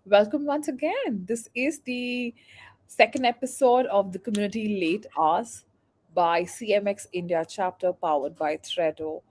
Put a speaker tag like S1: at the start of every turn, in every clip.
S1: Welcome once again. This is the second episode of the Community Late Hours by CMX India chapter powered by Threado.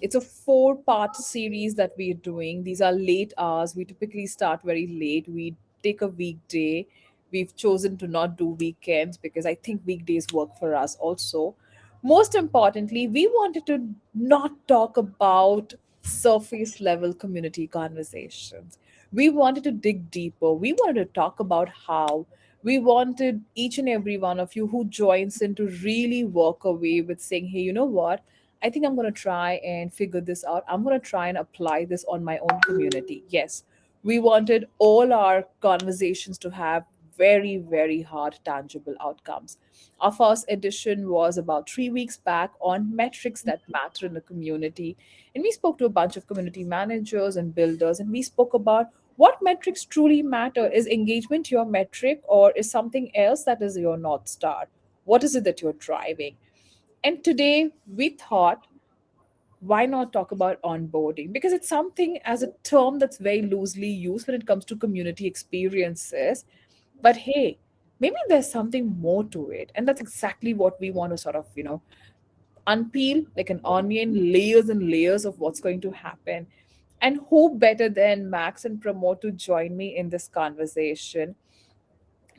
S1: It's a four-part series that we're doing. These are late hours. We typically start very late. We take a weekday. We've chosen to not do weekends because I think weekdays work for us also. Most importantly, we wanted to not talk about surface level community conversations. We wanted to dig deeper. We wanted to talk about how. We wanted each and every one of you who joins in to really walk away with saying, hey, you know what? I think I'm going to try and figure this out. I'm going to try and apply this on my own community. Yes, we wanted all our conversations to have very, very hard, tangible outcomes. Our first edition was about 3 weeks back on metrics that matter in the community. And we spoke to a bunch of community managers and builders, and we spoke about what metrics truly matter. Is engagement your metric, or is something else that is your North Star? What is it that you're driving? And today we thought, why not talk about onboarding? Because it's something as a term that's very loosely used when it comes to community experiences. But hey, maybe there's something more to it. And that's exactly what we want to sort of, unpeel like an onion, layers and layers of what's going to happen. And who better than Max and Pramod to join me in this conversation?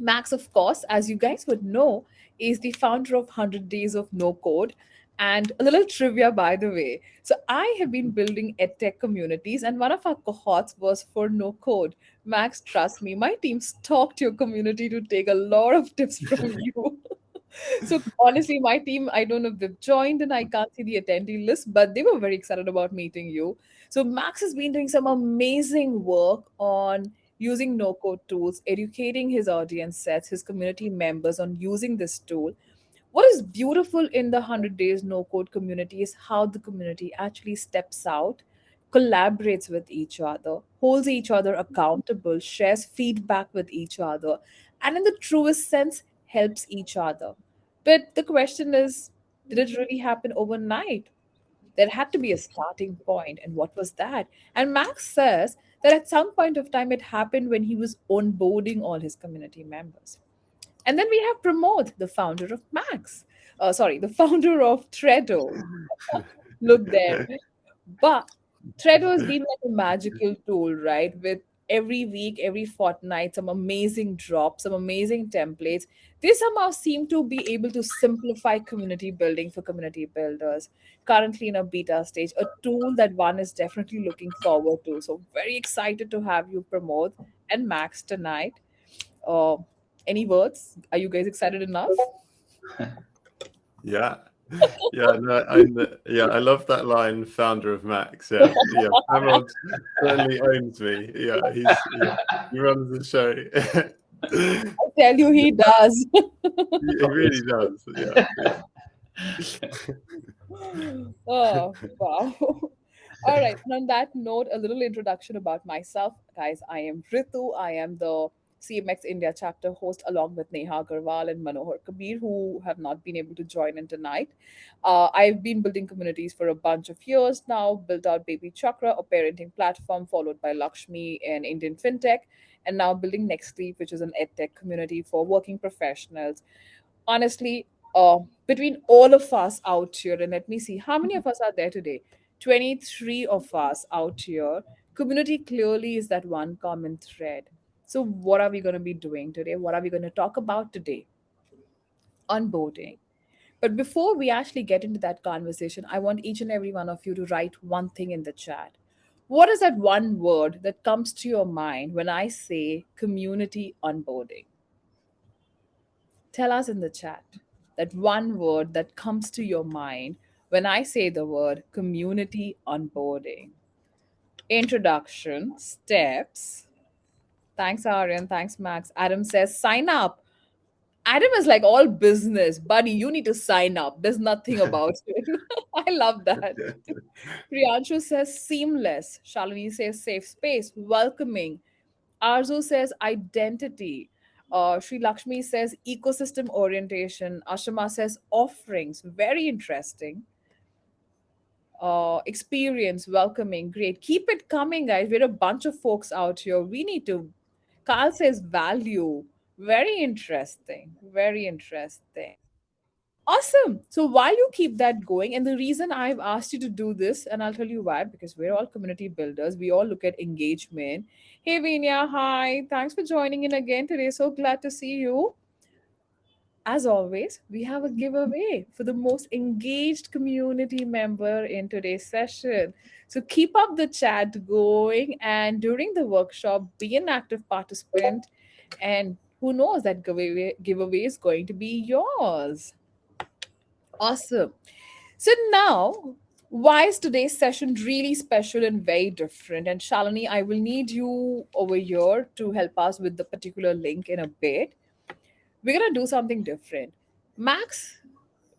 S1: Max, of course, as you guys would know, is the founder of 100 Days of No Code. And a little trivia, by the way. So, I have been building edtech communities, and one of our cohorts was for no code. Max, trust me, my team stalked your community to take a lot of tips from you. So honestly, my team, I don't know if they've joined and I can't see the attendee list, but they were very excited about meeting you. So Max has been doing some amazing work on using no-code tools, educating his audience sets, his community members on using this tool. What is beautiful in the 100 Days No Code community is how the community actually steps out, collaborates with each other, holds each other accountable, shares feedback with each other, and in the truest sense, helps each other. But the question is, did it really happen overnight? There had to be a starting point, and what was that? And Max says that at some point of time, it happened when he was onboarding all his community members. And then we have Pramod, the founder of Max. Sorry, the founder of Tredo. Look there. But Tredo has been like a magical tool, right? With every week, every fortnight, some amazing drops, some amazing templates. They somehow seem to be able to simplify community building for community builders. Currently in a beta stage, a tool that one is definitely looking forward to. So, very excited to have you, Pramod and Max, tonight. Uh, any words? Are you guys excited enough?
S2: Yeah. Yeah, no, yeah, I love that line, founder of Max. Yeah, Harold certainly owns me. He runs the show.
S1: I tell you, he does.
S2: He really does. Yeah.
S1: Oh, wow. All right. And on that note, a little introduction about myself. Guys, I am Ritu. I am the CMX India chapter host along with Neha Agarwal and Manohar Kabir, who have not been able to join in tonight. I've been building communities for a bunch of years now, built out Baby Chakra, a parenting platform, followed by Lakshmi, an Indian fintech, and now building Nextleaf, which is an edtech community for working professionals. Honestly, between all of us out here, and let me see, how many of us are there today? 23 of us out here. Community clearly is that one common thread. So, what are we going to be doing today? What are we going to talk about today? Onboarding. But before we actually get into that conversation, I want each and every one of you to write one thing in the chat. What is that one word that comes to your mind when I say community onboarding? Tell us in the chat that one word that comes to your mind when I say the word community onboarding. Introduction, steps. Thanks, Aryan. Thanks, Max. Adam says, sign up. Adam is like all business. Buddy, you need to sign up. There's nothing about it. I love that. Priyanshu says, seamless. Shalini says, safe space, welcoming. Arzu says identity. Sri Lakshmi says ecosystem orientation. Ashama says offerings. Very interesting. Experience, welcoming, great. Keep it coming, guys. We're a bunch of folks out here. We need to Carl says value. Very interesting. Very interesting. Awesome. So while you keep that going, and the reason I've asked you to do this, and I'll tell you why, because we're all community builders. We all look at engagement. Hey, Vinya, hi. Thanks for joining in again today. So glad to see you. As always, we have a giveaway for the most engaged community member in today's session. So keep up the chat going, and during the workshop, be an active participant. And who knows, that giveaway is going to be yours. Awesome. So now, why is today's session really special and very different? And Shalini, I will need you over here to help us with the particular link in a bit. We're going to do something different. Max,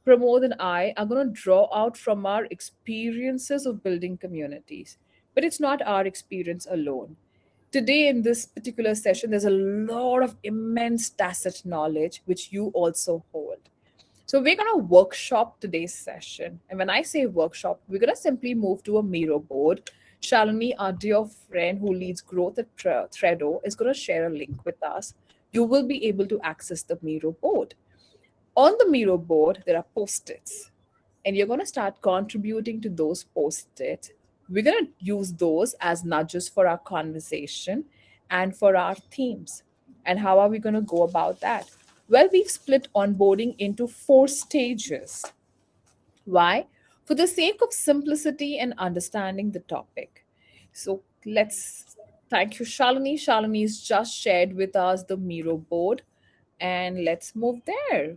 S1: Pramod, and I are going to draw out from our experiences of building communities. But it's not our experience alone. Today, in this particular session, there's a lot of immense tacit knowledge which you also hold. So we're going to workshop today's session. And when I say workshop, we're going to simply move to a Miro board. Shalini, our dear friend who leads growth at Thredo, is going to share a link with us. You will be able to access the Miro board. On the Miro board, there are post-its, and you're going to start contributing to those post-its. We're going to use those as nudges for our conversation and for our themes. And how are we going to go about that? Well, we've split onboarding into 4 stages. Why? For the sake of simplicity and understanding the topic. So let's thank you, Shalini. Shalini's just shared with us the Miro board, and let's move there.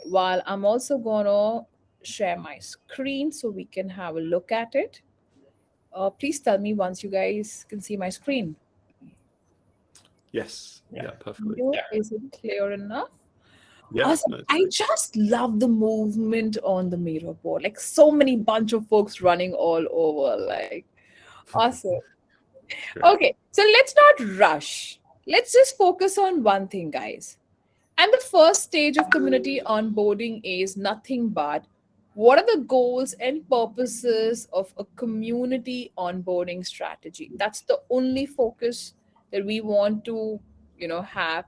S1: While I'm also gonna share my screen so we can have a look at it. Please tell me once you guys can see my screen.
S2: Yes.
S3: Yeah.
S2: Yeah. Perfectly.
S1: Is it clear enough?
S2: Yeah.
S1: Awesome.
S2: No, it's
S1: I
S2: great.
S1: just love the movement on the mirror board. Like so many bunch of folks running all over. Like awesome.
S2: Great.
S1: Okay, so let's not rush. Let's just focus on one thing, guys. And the first stage of community onboarding is nothing but what are the goals and purposes of a community onboarding strategy? That's the only focus that we want to, have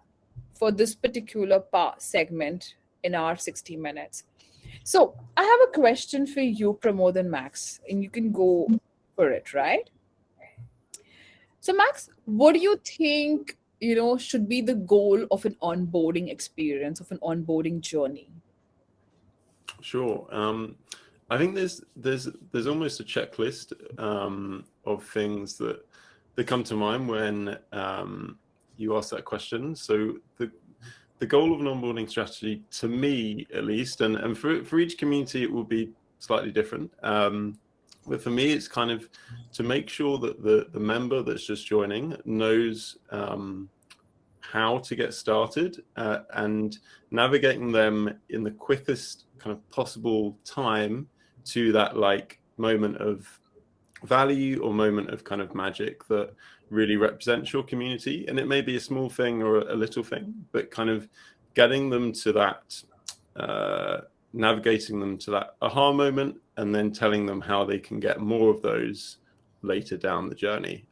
S1: for this particular segment in our 60 minutes. So I have a question for you, Pramod and Max, and you can go for it, right? So, Max, what do you think, should be the goal of an onboarding experience, of an onboarding journey?
S2: Sure. I think there's almost a checklist of things that come to mind when you ask that question. So the goal of an onboarding strategy, to me at least, and for each community it will be slightly different. But for me, it's kind of to make sure that the member that's just joining knows how to get started and navigating them in the quickest kind of possible time to that like moment of value or moment of kind of magic that really represents your community. And it may be a small thing or a little thing, but kind of getting them to that, navigating them to that aha moment, and then telling them how they can get more of those later down the journey.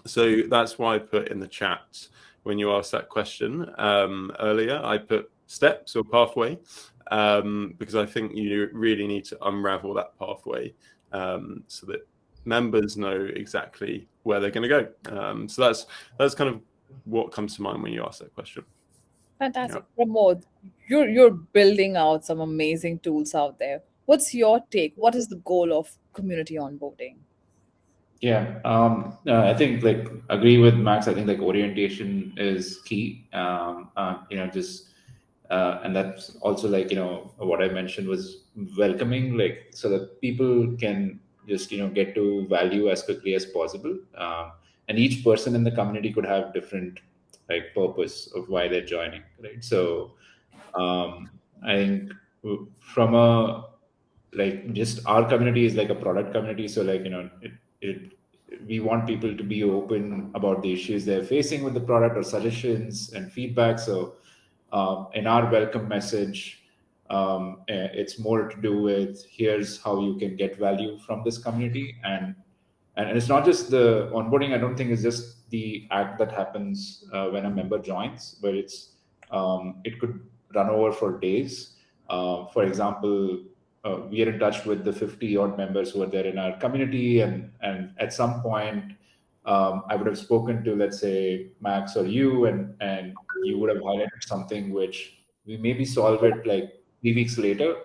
S2: So that's why I put in the chat when you asked that question earlier, I put steps or pathway because I think you really need to unravel that pathway so that members know exactly where they're going to go. So that's kind of what comes to mind when you ask that question.
S1: Fantastic. Pramod, you're building out some amazing tools out there. What's your take? What is the goal of community onboarding?
S3: Yeah, I think like agree with Max. I think like orientation is key. Just and that's also like what I mentioned was welcoming, like so that people can just get to value as quickly as possible. And each person in the community could have different like purpose of why they're joining, right? So I think from a like just our community is like a product community, so like it we want people to be open about the issues they're facing with the product or suggestions and feedback. So in our welcome message, it's more to do with here's how you can get value from this community. And it's not just the onboarding. I don't think it's just the act that happens when a member joins, where it could run over for days. For example, we are in touch with the 50 odd members who are there in our community, and at some point, I would have spoken to, let's say, Max or you, and you would have highlighted something which we maybe solve it like 3 weeks later,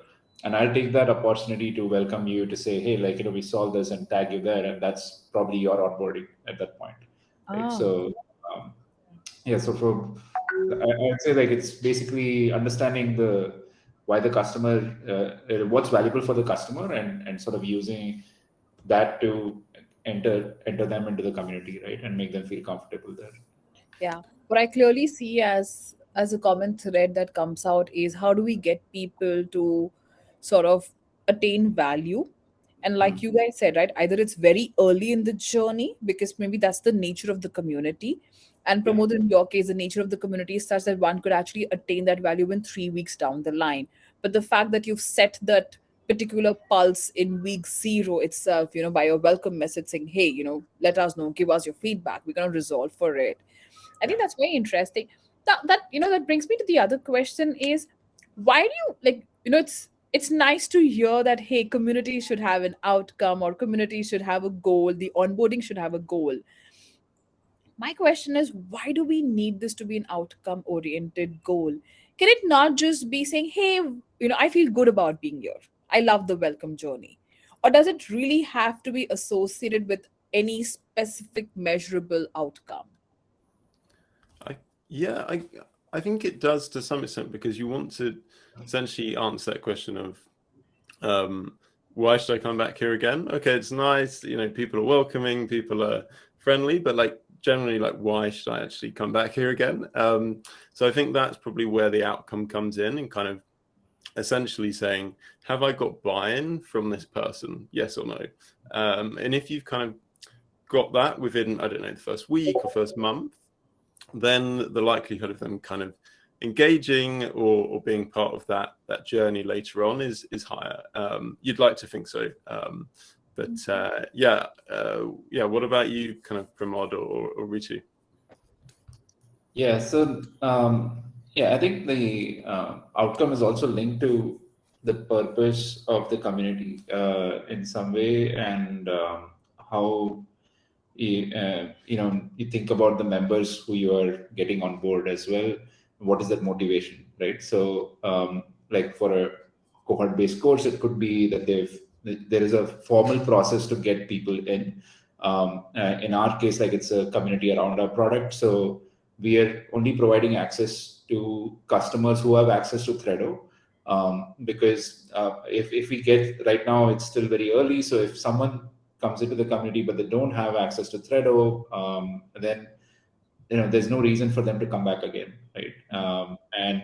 S3: and I'll take that opportunity to welcome you to say, hey, like, we solved this and tag you there, and that's probably your onboarding at that point, right?
S1: Ah,
S3: So um, yeah, so I'd say like it's basically understanding the why the customer, what's valuable for the customer, and sort of using that to enter them into the community, right, and make them feel comfortable there.
S1: yeah. What I clearly see as a common thread that comes out is how do we get people to sort of attain value? And like you guys said, right, either it's very early in the journey because maybe that's the nature of the community. And
S3: Yeah.
S1: Pramod, in your case, the nature of the community is such that one could actually attain that value in 3 weeks down the line. But the fact that you've set that particular pulse in week zero itself, by your welcome message saying, hey, let us know, give us your feedback, we're going to resolve for it. I
S3: Yeah.
S1: think that's very interesting. That brings me to the other question is, why do you like, it's nice to hear that, hey, community should have an outcome or community should have a goal, the onboarding should have a goal. My question is, why do we need this to be an outcome oriented goal? Can it not just be saying, hey, I feel good about being here, I love the welcome journey? Or does it really have to be associated with any specific measurable outcome?
S2: I yeah, I think it does to some extent, because you want to essentially answer that question of um, why should I come back here again? Okay, it's nice, people are welcoming, people are friendly, but like generally, like, why should I actually come back here again? So I think that's probably where the outcome comes in, and kind of essentially saying, have I got buy-in from this person? Yes or no? And if you've kind of got that within, I don't know, the first week or first month, then the likelihood of them kind of engaging or being part of that journey later on is higher. You'd like to think so. But what about you, kind of Pramod or Ritu?
S3: Yeah. So I think the outcome is also linked to the purpose of the community in some way, and how you think about the members who you are getting on board as well. What is that motivation, right? So like for a cohort based course, it could be that there is a formal process to get people in. In our case, like, it's a community around our product, so we are only providing access to customers who have access to Threado. Because if we get, right now it's still very early, so if someone comes into the community but they don't have access to Threado, then there's no reason for them to come back again, right? And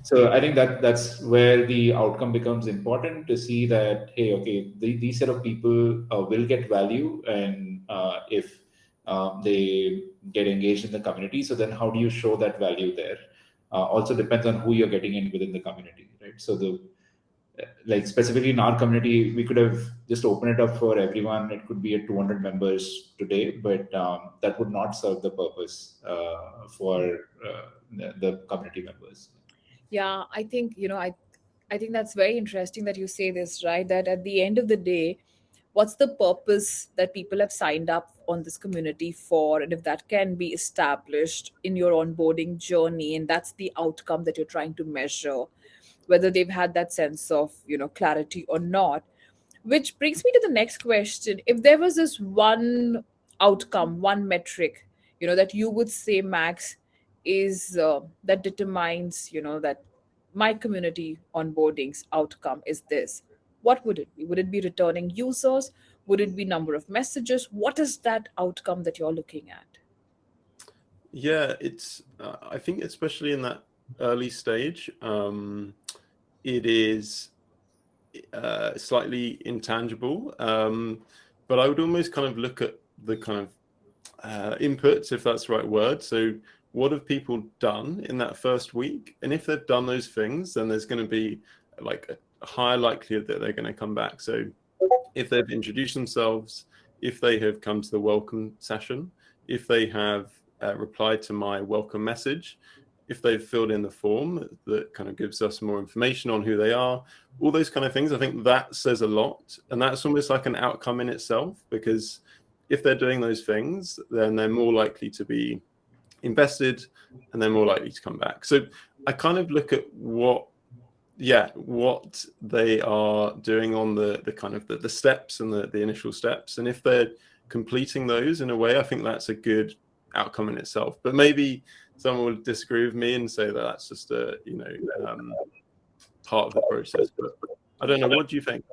S3: so I think that's where the outcome becomes important, to see that, hey, okay, these set of people will get value, and if they get engaged in the community, so then how do you show that value there? Also depends on who you're getting in within the community, right? So like specifically in our community, we could have just opened it up for everyone. It could be at 200 members today, but that would not serve the purpose for the community members.
S1: Yeah, I think, I think that's very interesting that you say this, right? That at the end of the day, what's the purpose that people have signed up on this community for? And if that can be established in your onboarding journey, and that's the outcome that you're trying to measure, whether they've had that sense of, clarity or not. Which brings me to the next question. If there was this one outcome, one metric, that you would say, Max, is that determines, that my community onboarding's outcome is this, what would it be? Would it be returning users? Would it be number of messages? What is that outcome that you're looking at?
S2: Yeah, it's I think especially in that early stage, it is slightly intangible. But I would almost kind of look at the kind of inputs, if that's the right word. So what have people done in that first week? And if they've done those things, then there's going to be like a higher likelihood that they're going to come back. So if they've introduced themselves, if they have come to the welcome session, if they have replied to my welcome message, if they've filled in the form that kind of gives us more information on who they are, all those kind of things. I think that says a lot, and that's almost like an outcome in itself, because if they're doing those things, then they're more likely to be invested and they're more likely to come back. So I kind of look at what they are doing on the kind of the steps and the initial steps, and if they're completing those in a way, I think that's a good outcome in itself. But maybe someone will disagree with me and say that that's just a part of the process. But I don't know. What do you think?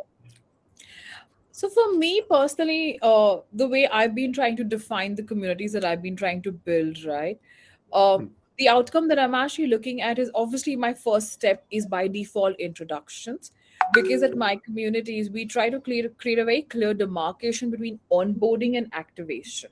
S1: So for me personally, the way I've been trying to define the communities that I've been trying to build, right? Uh,
S2: Mm,
S1: the outcome that I'm actually looking at is obviously my first step is by default introductions, because at my communities we try to create a very clear demarcation between onboarding and activation.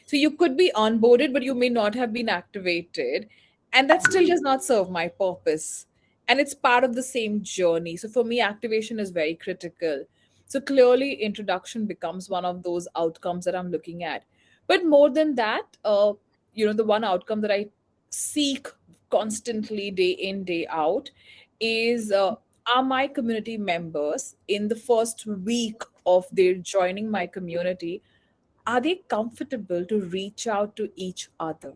S1: So you could be onboarded, but you may not have been activated. And that still does not serve my purpose. And it's part of the same journey. So for me, activation is very critical. So clearly, introduction becomes one of those outcomes that I'm looking at. But more than that, the one outcome that I seek constantly, day in, day out, is are my community members in the first week of their joining my community, are they comfortable to reach out to each other?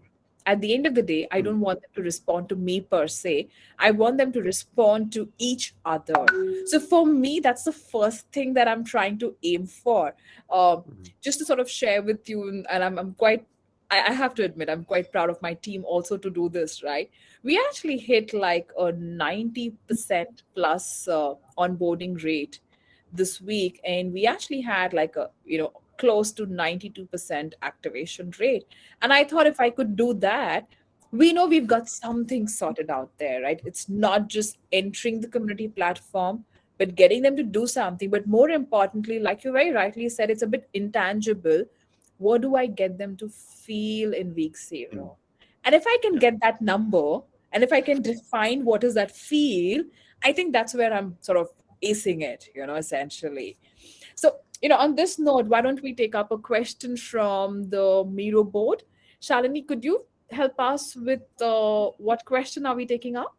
S1: At the end of the day, I
S2: mm,
S1: don't want them to respond to me per se. I want them to respond to each other. So for me, that's the first thing that I'm trying to aim for.
S2: mm,
S1: Just to sort of share with you, and I'm quite, I have to admit, I'm quite proud of my team also to do this, right? We actually hit like a 90% plus onboarding rate this week, and we actually had like a close to 92% activation rate. And I thought if I could do that, we know we've got something sorted out there, right? It's not just entering the community platform, but getting them to do something. But more importantly, like you very rightly said, it's a bit intangible. What do I get them to feel in week
S2: mm.
S1: zero? And if I can
S2: Yeah.
S1: get that number, and if I can define what is that feel, I think that's where I'm sort of acing it, essentially. So, on this note, why don't we take up a question from the Miro board? Shalini, could you help us with what question are we taking up?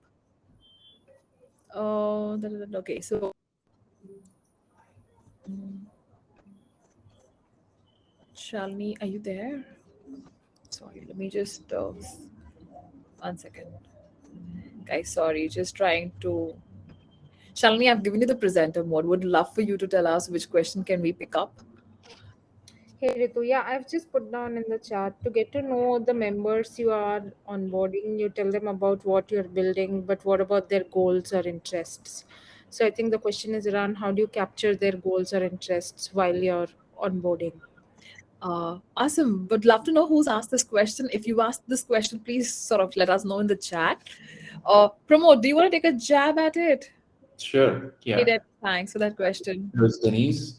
S1: Okay, so mm, Shalini, are you there? Sorry, let me just 1 second. Guys, sorry, just trying to. Shalini, I've given you the presenter mode. Would love for you to tell us which question can we pick up.
S4: Hey Ritu, yeah, I've just put down in the chat to get to know the members you are onboarding. You tell them about what you're building, but what about their goals or interests? So I think the question is around how do you capture their goals or interests while you're onboarding?
S1: Awesome. Would love to know who's asked this question. If you asked this question, please sort of let us know in the chat. Pramod, do you want to take a jab at it?
S3: Sure.
S1: Hey,
S3: Yeah.
S1: Deb, thanks for that question.
S3: It was Denise.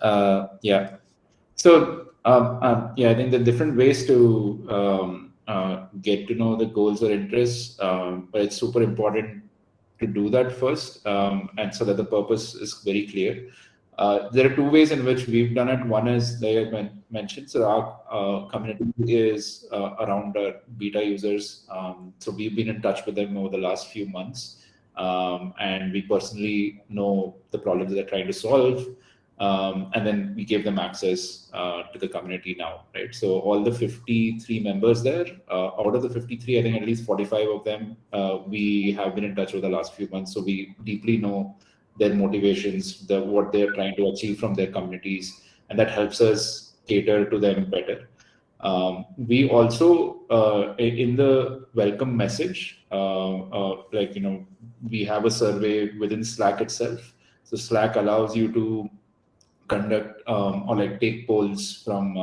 S3: Yeah. So yeah, I think the different ways to get to know the goals or interests, but it's super important to do that first, and so that the purpose is very clear. There are two ways in which we've done it. One is, like I mentioned, so our community is around our beta users. So we've been in touch with them over the last few months, and we personally know the problems they're trying to solve. And then we gave them access to the community now, right? So all the 53 members there, out of the 53, I think at least 45 of them we have been in touch with the last few months. So we deeply know their motivations, what they're trying to achieve from their communities, and that helps us cater to them better. We also, in the welcome message, we have a survey within Slack itself. So Slack allows you to conduct or like take polls from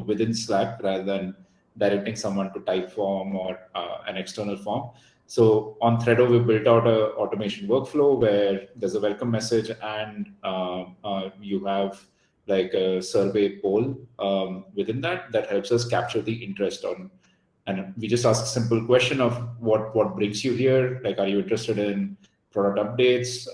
S3: within Slack rather than directing someone to type form or an external form. So on Threado, we built out a automation workflow where there's a welcome message and you have like a survey poll within that helps us capture the interest on. And we just ask a simple question of what brings you here. Like, are you interested in product updates,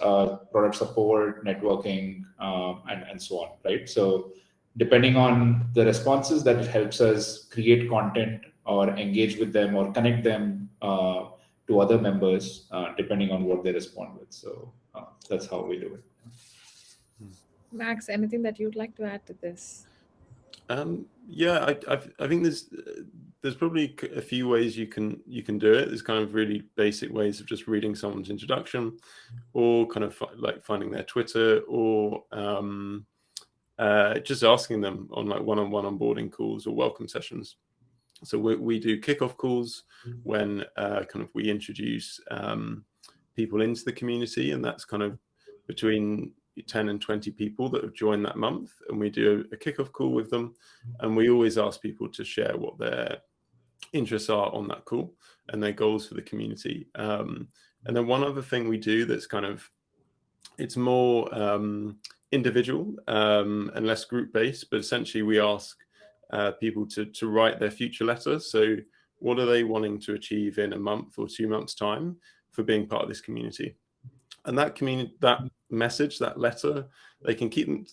S3: product support, networking, and so on, right? So depending on the responses, that it helps us create content or engage with them or connect them to other members, depending on what they respond with. So that's how we do it.
S1: Max, anything that you'd like to add to this?
S2: Yeah, I think there's probably a few ways you can do it. There's kind of really basic ways of just reading someone's introduction, or kind of like finding their Twitter, or just asking them on like one-on-one onboarding calls or welcome sessions. So we do kickoff calls when kind of we introduce people into the community, and that's kind of between 10 and 20 people that have joined that month, and we do a kickoff call with them, and we always ask people to share what their interests are on that call and their goals for the community. And then one other thing we do that's kind of, it's more individual and less group based, but essentially we ask people to write their future letter. So what are they wanting to achieve in a month or 2 months time for being part of this community? And that message, that letter, they can keep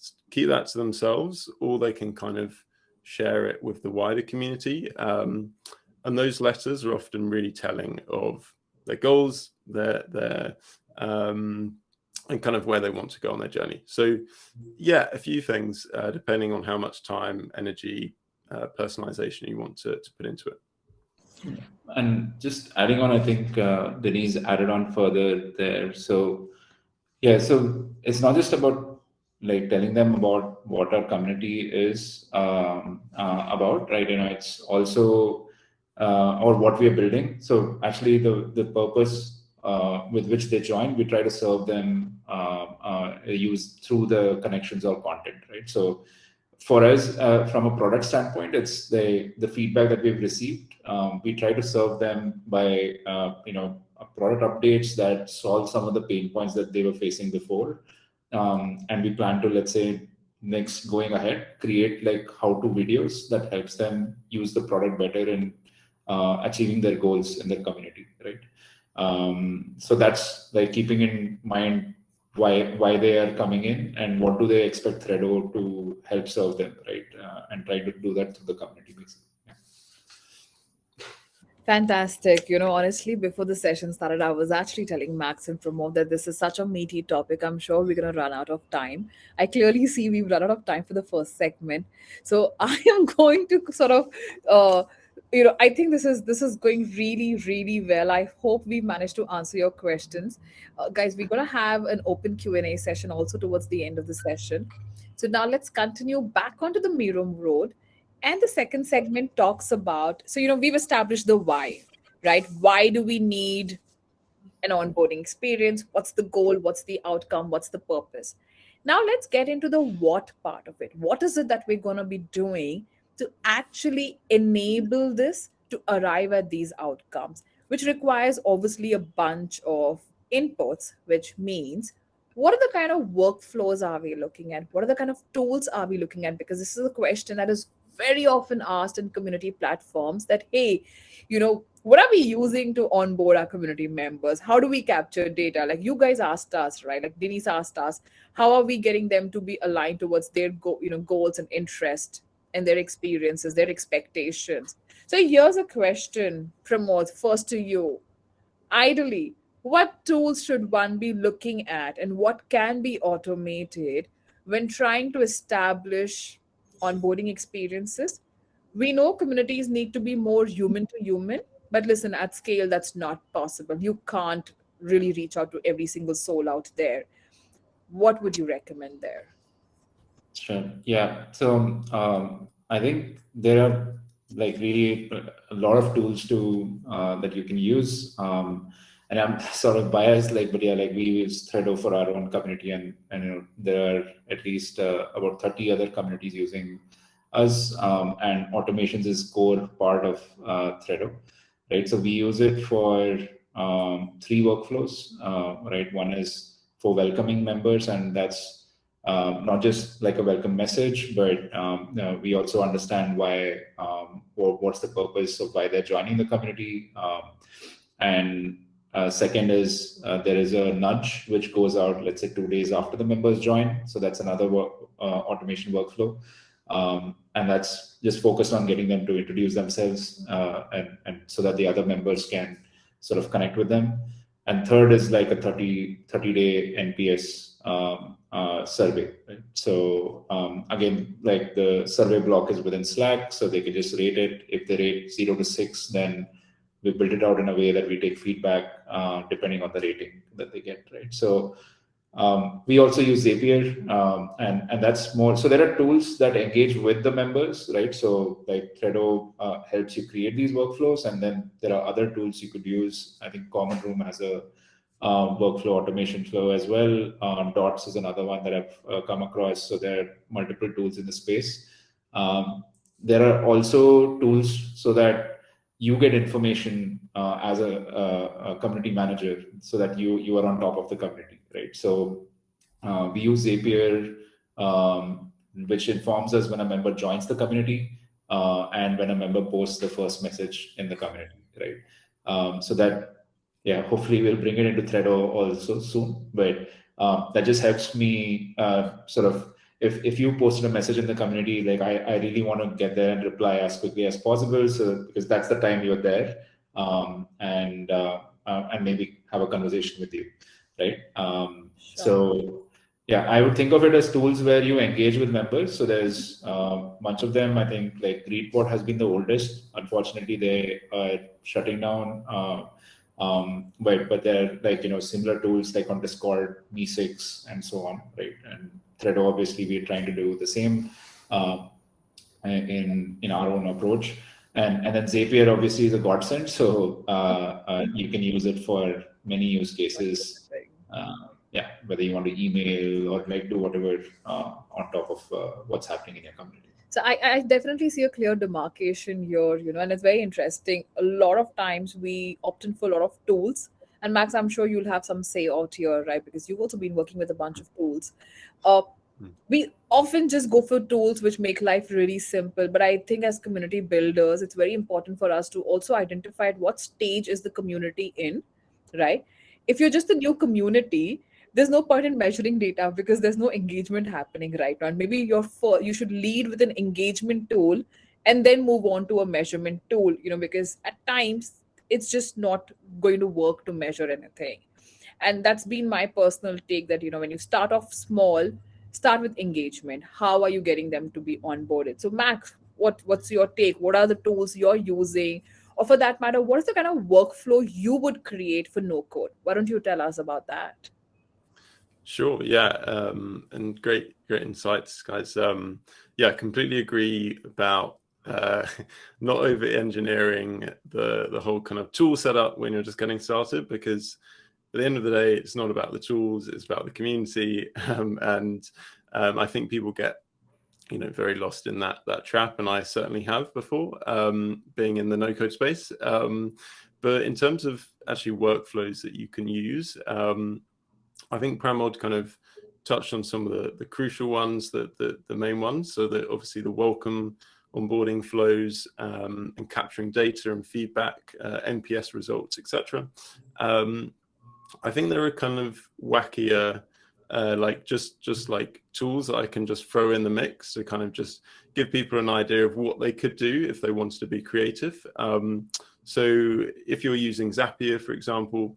S2: that to themselves, or they can kind of share it with the wider community. And those letters are often really telling of their goals, their and kind of where they want to go on their journey. So yeah, a few things depending on how much time, energy, personalization you want to put into it.
S3: And just adding on, I think Denise added on further there. So yeah, so it's not just about like telling them about what our community is about, right? It's also or what we are building. So actually, the purpose with which they join, we try to serve them use through the connections or content, right? So for us, from a product standpoint, it's the feedback that we've received. We try to serve them by product updates that solve some of the pain points that they were facing before, and we plan to, let's say, next going ahead, create like how-to videos that helps them use the product better in achieving their goals in their community, right? So that's like keeping in mind why they are coming in and what do they expect Threado to help serve them, right? And try to do that through the community basically.
S1: Fantastic. Honestly, before the session started, I was actually telling Max and Pramod that this is such a meaty topic. I'm sure we're going to run out of time. I clearly see we've run out of time for the first segment. So I am going to sort of, I think this is going really, really well. I hope we managed to answer your questions. Guys, we're going to have an open Q&A session also towards the end of the session. So now let's continue back onto the Mirum Road. And the second segment talks about, so, we've established the why, right? Why do we need an onboarding experience? What's the goal? What's the outcome? What's the purpose? Now let's get into the what part of it. What is it that we're going to be doing to actually enable this to arrive at these outcomes, which requires obviously a bunch of inputs, which means what are the kind of workflows are we looking at? What are the kind of tools are we looking at? Because this is a question that is very often asked in community platforms that, hey, what are we using to onboard our community members? How do we capture data? Like you guys asked us, right? Like Denise asked us, how are we getting them to be aligned towards their goals and interest and their experiences, their expectations? So here's a question, Pramod, first to you. Ideally, what tools should one be looking at and what can be automated when trying to establish onboarding experiences? We know communities need to be more human to human, but listen, at scale, that's not possible. You can't really reach out to every single soul out there. What would you recommend there?
S3: Sure. Yeah. So I think there are like really a lot of tools to that you can use. And I'm sort of biased, but yeah, we use Threado for our own community, and there are at least about 30 other communities using us, and automations is core part of Threado, right? So we use it for 3 workflows, right? One is for welcoming members, and that's not just like a welcome message, but we also understand why, what's the purpose of why they're joining the community. And second is there is a nudge which goes out, let's say 2 days after the members join. So that's another automation workflow. And that's just focused on getting them to introduce themselves, and so that the other members can sort of connect with them. And third is like a 30-day NPS survey. Right? So again, like the survey block is within Slack, so they can just rate it. If they rate 0 to 6, then we build it out in a way that we take feedback depending on the rating that they get. Right. So we also use Zapier, and that's more. So there are tools that engage with the members, right? So like Trello helps you create these workflows, and then there are other tools you could use. I think Common Room has a workflow automation flow as well. Dots is another one that I've come across. So there are multiple tools in the space. Um, there are also tools so that you get information as a community manager, so that you are on top of the community, right? So we use Zapier, which informs us when a member joins the community and when a member posts the first message in the community, right? So that, yeah, hopefully we'll bring it into Threado also soon, but that just helps me sort of, if you posted a message in the community, like I really want to get there and reply as quickly as possible, so because that's the time you're there, and maybe have a conversation with you, right?
S1: Sure.
S3: So yeah, I would think of it as tools where you engage with members. So there's much of them. I think like Greetbot has been the oldest. Unfortunately, they are shutting down. But they're like, similar tools like on Discord, Me6, and so on, right? And Threado, obviously, we're trying to do the same in our own approach. And then Zapier obviously is a godsend, so you can use it for many use cases. Yeah, whether you want to email or like do whatever on top of what's happening in your community.
S1: So I definitely see a clear demarcation here, and it's very interesting. A lot of times we opt in for a lot of tools. And Max, I'm sure you'll have some say out here, right? Because you've also been working with a bunch of tools. Uh, we often just go for tools which make life really simple. But I think as community builders, it's very important for us to also identify at what stage is the community in, right? If you're just a new community, there's no point in measuring data because there's no engagement happening right now. And maybe you should lead with an engagement tool and then move on to a measurement tool, because at times it's just not going to work to measure anything. And that's been my personal take that, when you start off small, start with engagement. How are you getting them to be onboarded? So Max, what's your take? What are the tools you're using? Or for that matter, what is the kind of workflow you would create for no code? Why don't you tell us about that?
S2: Sure. Yeah. And great insights, guys. Yeah, completely agree about not over engineering the whole kind of tool setup when you're just getting started, because at the end of the day, it's not about the tools, it's about the community. And I think people get, very lost in that trap. And I certainly have before, being in the no code space. But in terms of actually workflows that you can use, I think Pramod kind of touched on some of the crucial ones, the main ones. So that obviously the welcome onboarding flows, and capturing data and feedback, NPS results, etc. I think there are kind of wackier, like just like tools that I can just throw in the mix to kind of just give people an idea of what they could do if they wanted to be creative. So if you're using Zapier, for example,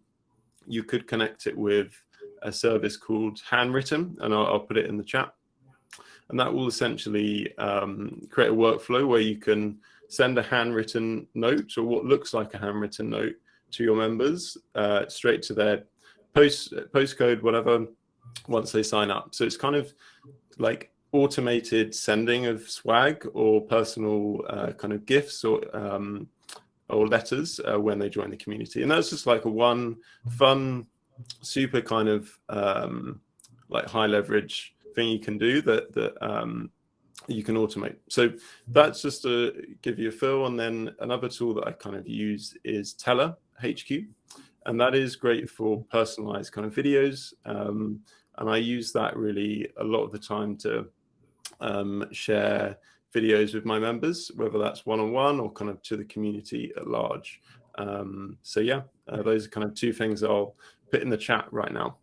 S2: you could connect it with a service called Handwritten, and I'll put it in the chat. And that will essentially create a workflow where you can send a handwritten note, or what looks like a handwritten note, to your members straight to their postcode, whatever, once they sign up. So it's kind of like automated sending of swag or personal kind of gifts or letters when they join the community. And that's just like a one fun, super kind of like high leverage thing you can do that you can automate. So that's just to give you a feel. And then another tool that I kind of use is Teller HQ, and that is great for personalized kind of videos. And I use that really a lot of the time to share videos with my members, whether that's one-on-one or kind of to the community at large. So yeah, those are kind of two things I'll put in the chat right now.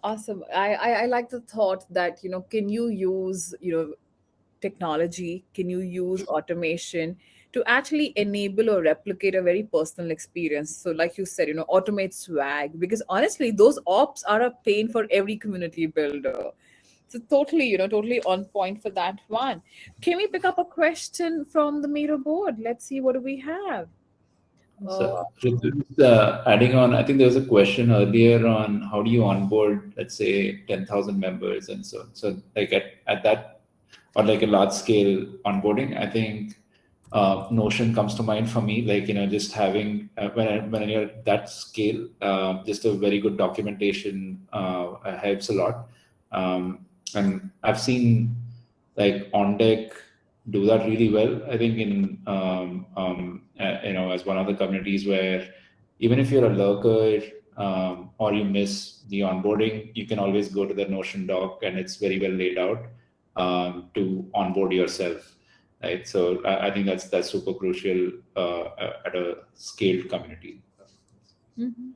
S1: Awesome. I like the thought that, can you use, technology? Can you use automation to actually enable or replicate a very personal experience? So, like you said, automate swag, because honestly, those ops are a pain for every community builder. So totally, totally on point for that one. Can we pick up a question from the Miro board? Let's see, what do we have? Uh,
S3: So, just, adding on, I think there was a question earlier on how do you onboard, let's say, 10,000 members and so on. So, like at that, or like a large scale onboarding, I think Notion comes to mind for me. Like, just having, when you're at that scale, just a very good documentation helps a lot. And I've seen like on deck do that really well. I think in as one of the communities where even if you're a lurker or you miss the onboarding, you can always go to the Notion doc and it's very well laid out to onboard yourself. Right, so I think that's super crucial at a scaled community.
S1: mhm.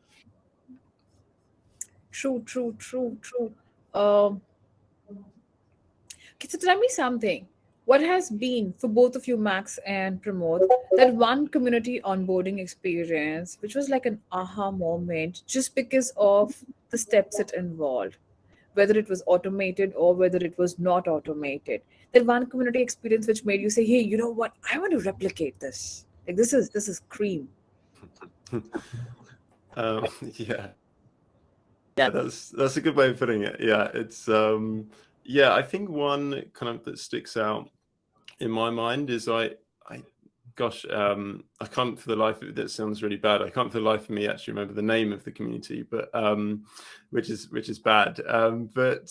S1: True, true, true, true. Um, okay, so tell me something. What has been for both of you, Max and Pramod, that one community onboarding experience which was like an aha moment just because of the steps it involved, whether it was automated or whether it was not automated? That one community experience which made you say, "Hey, you know what? I want to replicate this. Like this is cream."
S2: Yeah, that's a good way of putting it. Yeah, it's yeah, I think one kind of that sticks out in my mind is gosh, I can't for the life of it, that sounds really bad. I can't for the life of me actually remember the name of the community, but which is bad. But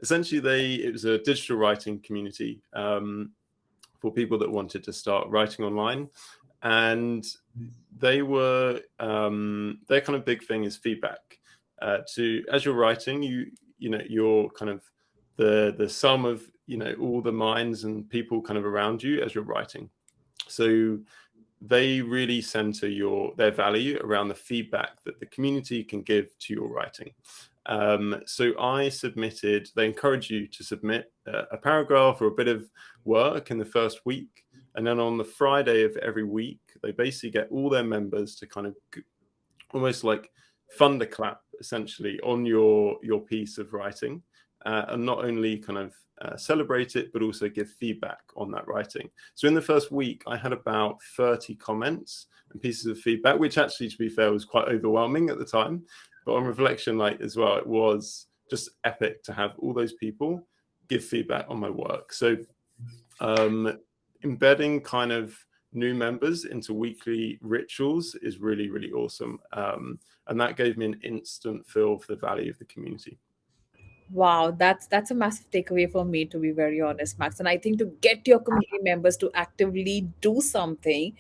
S2: essentially it was a digital writing community for people that wanted to start writing online. And they were their kind of big thing is feedback. To as you're writing, you're kind of the sum of all the minds and people kind of around you as you're writing. So they really center their value around the feedback that the community can give to your writing. So they encourage you to submit a paragraph or a bit of work in the first week. And then on the Friday of every week, they basically get all their members to kind of almost like thunderclap essentially on your piece of writing, and not only kind of celebrate it, but also give feedback on that writing. So in the first week, I had about 30 comments and pieces of feedback, which actually, to be fair, was quite overwhelming at the time. But on reflection, like as well, it was just epic to have all those people give feedback on my work. So embedding kind of new members into weekly rituals is really, really awesome. And that gave me an instant feel for the value of the community.
S1: Wow, that's a massive takeaway for me, to be very honest, Max. And I think to get your community members to actively do something,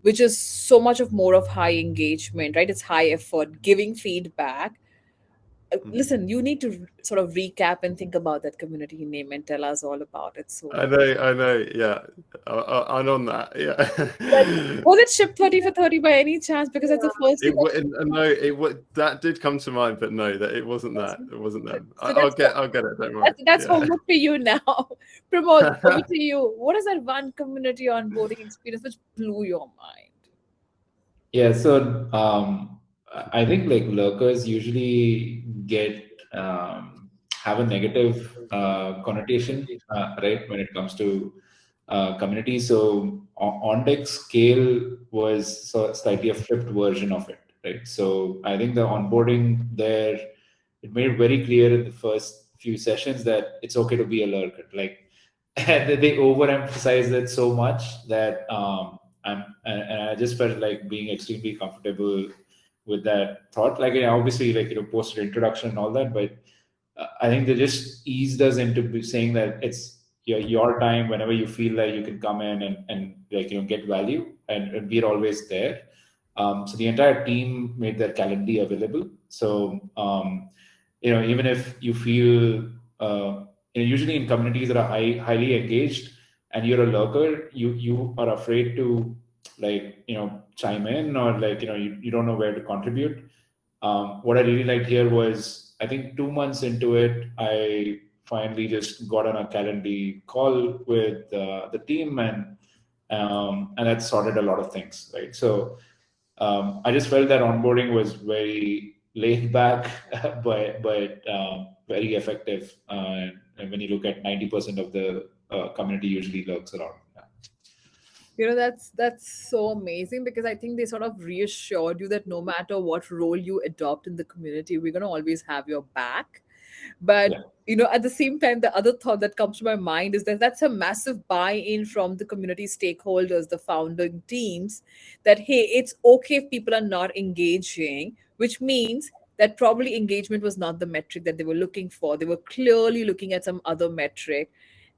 S1: which is so much of more of high engagement, right? It's high effort, giving feedback. Listen, you need to sort of recap and think about that community name and tell us all about it. So,
S2: I know. Yeah, I'm on that.
S1: like,
S2: Yeah.
S1: was it Ship 30 for 30 by any chance? Because that's the first thing.
S2: No, that did come to mind, but no, that it wasn't that. It wasn't them.
S1: So
S2: I'll get it. Don't worry.
S1: that's
S2: Yeah.
S1: homework for you now. Pramod, over to you. What is that one community onboarding experience which blew your mind?
S3: Yeah, so I think like lurkers usually get have a negative connotation, right, when it comes to community. So on deck scale was slightly a flipped version of it, right? So I think the onboarding there, it made it very clear in the first few sessions that it's okay to be a lurker. Like, and they overemphasized it so much that and I just felt like being extremely comfortable with that thought. Like, obviously, like, posted introduction and all that, but I think they just eased us into saying that it's your time whenever you feel like you can come in and like, get value, and we're always there. So the entire team made their calendar available. So even if you feel usually in communities that are highly engaged and you're a lurker, you are afraid to, like, chime in, or like, you don't know where to contribute. What I really liked here was I think 2 months into it, I finally just got on a Calendly call with the team, and that sorted a lot of things, right? So I just felt that onboarding was very laid back, but very effective. And when you look at 90% of the community usually lurks around. Yeah.
S1: That's so amazing, because I think they sort of reassured you that no matter what role you adopt in the community, we're going to always have your back. But
S3: Yeah.
S1: at the same time, the other thought that comes to my mind is that that's a massive buy-in from the community stakeholders, the founding teams, that hey, it's okay if people are not engaging, which means that probably engagement was not the metric that they were looking for. They were clearly looking at some other metric.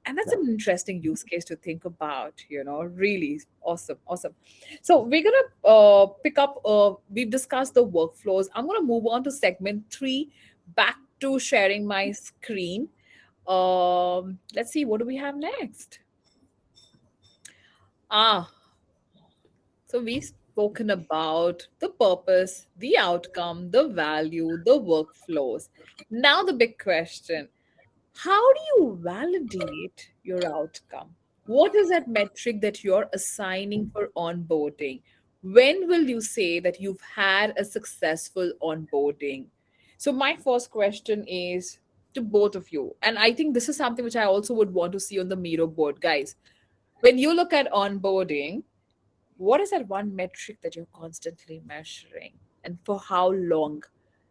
S1: And that's
S3: Yeah.
S1: an interesting use case to think about. Really awesome, awesome. So we're gonna pick up. We've discussed the workflows. I'm gonna move on to segment three. Back to sharing my screen. Let's see, what do we have next? Ah, so we've spoken about the purpose, the outcome, the value, the workflows. Now the big question: how do you validate your outcome? What is that metric that you're assigning for onboarding? When will you say that you've had a successful onboarding? So, my first question is to both of you. And I think this is something which I also would want to see on the Miro board. Guys, when you look at onboarding, what is that one metric that you're constantly measuring, and for how long?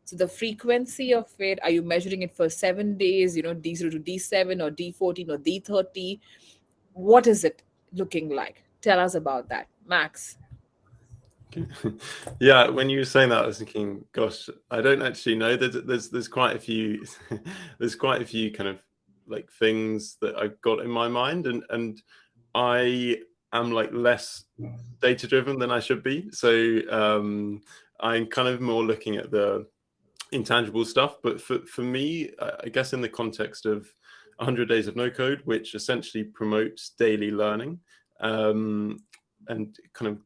S1: So the frequency of it, are you measuring it for 7 days, D0 to D7 or D14 or D30? What is it looking like? Tell us about that, Max.
S2: Yeah, when you were saying that, I was thinking, gosh, I don't actually know. There's quite a few there's quite a few kind of like things that I've got in my mind, and I am like less data driven than I should be. So I'm kind of more looking at the intangible stuff. But for me, I guess in the context of 100 Days of No Code, which essentially promotes daily learning, and kind of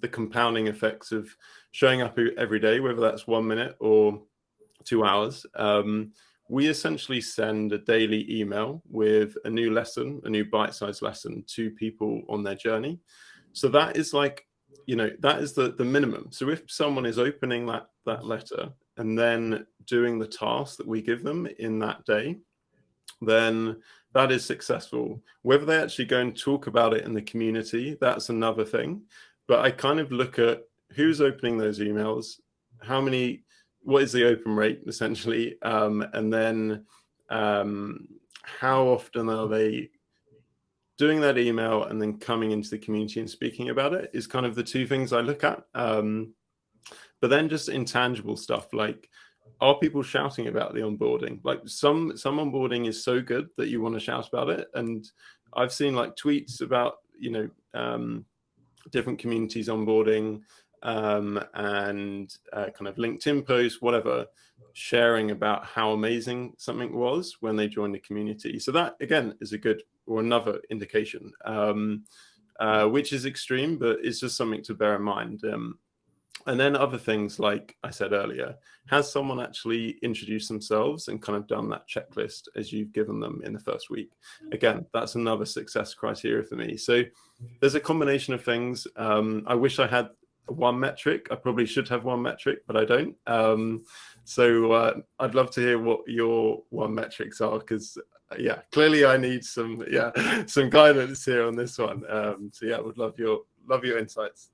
S2: the compounding effects of showing up every day, whether that's 1 minute or 2 hours. We essentially send a daily email with a new lesson, a new bite-sized lesson to people on their journey. So that is like, that is the minimum. So if someone is opening that letter and then doing the task that we give them in that day, then that is successful. Whether they actually go and talk about it in the community, that's another thing. But I kind of look at who's opening those emails, what is the open rate essentially, and then how often are they doing that email and then coming into the community and speaking about it, is kind of the two things I look at. But then just intangible stuff, like, are people shouting about the onboarding? Like some onboarding is so good that you want to shout about it. And I've seen like tweets about, different communities onboarding, and kind of LinkedIn posts, whatever, sharing about how amazing something was when they joined the community. So that again is a good, or another indication, which is extreme, but it's just something to bear in mind. And then other things, like I said earlier, has someone actually introduced themselves and kind of done that checklist as you've given them in the first week? Again, that's another success criteria for me. So there's a combination of things. I wish I had one metric. I probably should have one metric, but I don't. So I'd love to hear what your one metrics are, because clearly I need some guidance here on this one. So yeah, would love your insights.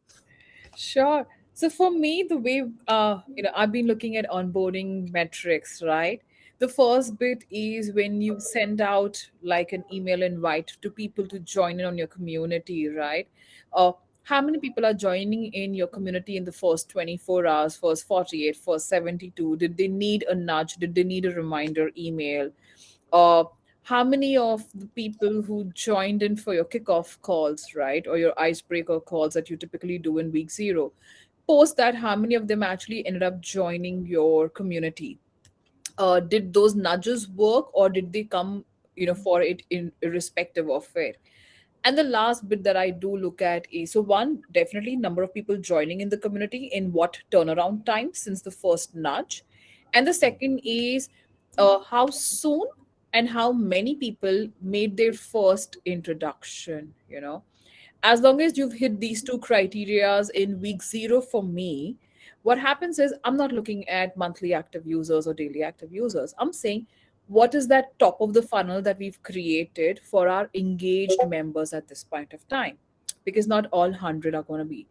S1: Sure. So for me, the way I've been looking at onboarding metrics, right? The first bit is when you send out like an email invite to people to join in on your community, right? How many people are joining in your community in the first 24 hours, first 48, first 72? Did they need a nudge? Did they need a reminder email? uh, how many of the people who joined in for your kickoff calls, right, or your icebreaker calls that you typically do in week zero, post that, how many of them actually ended up joining your community? Did those nudges work, or did they come, for it in irrespective of it? And the last bit that I do look at is, so one, definitely number of people joining in the community, in what turnaround time since the first nudge. And the second is how soon and how many people made their first introduction, you know. As long as you've hit these two criterias in week 0 for me, what happens is I'm not looking at monthly active users or daily active users. I'm saying what is that top of the funnel that we've created for our engaged members at this point of time, because not all 100 are going to be.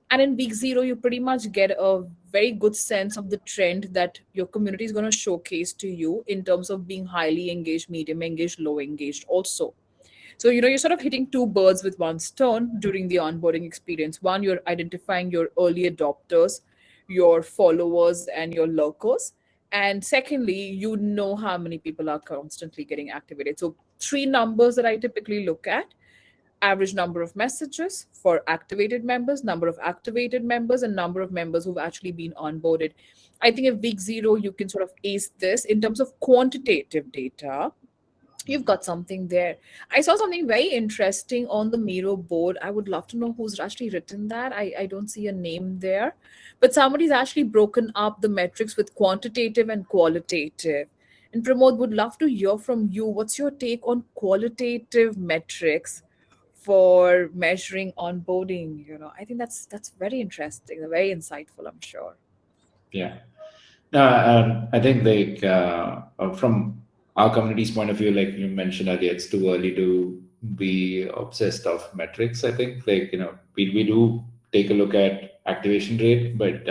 S1: And in week 0 you pretty much get a very good sense of the trend that your community is going to showcase to you in terms of being highly engaged, medium engaged, low engaged also. So, you know, you're sort of hitting two birds with one stone during the onboarding experience. One, you're identifying your early adopters, your followers, and your lurkers. And secondly, you know how many people are constantly getting activated. So, three numbers that I typically look at: average number of messages for activated members, number of activated members, and number of members who've actually been onboarded. I think at week 0, you can sort of ace this in terms of quantitative data. You've got something there. I saw something very interesting on the Miro board. I would love to know who's actually written that. I don't see a name there, but somebody's actually broken up the metrics with quantitative and qualitative. And Pramod, would love to hear from you. What's your take on qualitative metrics for measuring onboarding? You know, I think that's very interesting, very insightful, I'm sure.
S3: Yeah. No, I think like from our community's point of view, like you mentioned earlier, it's too early to be obsessed of metrics. I think like we do take a look at activation rate, but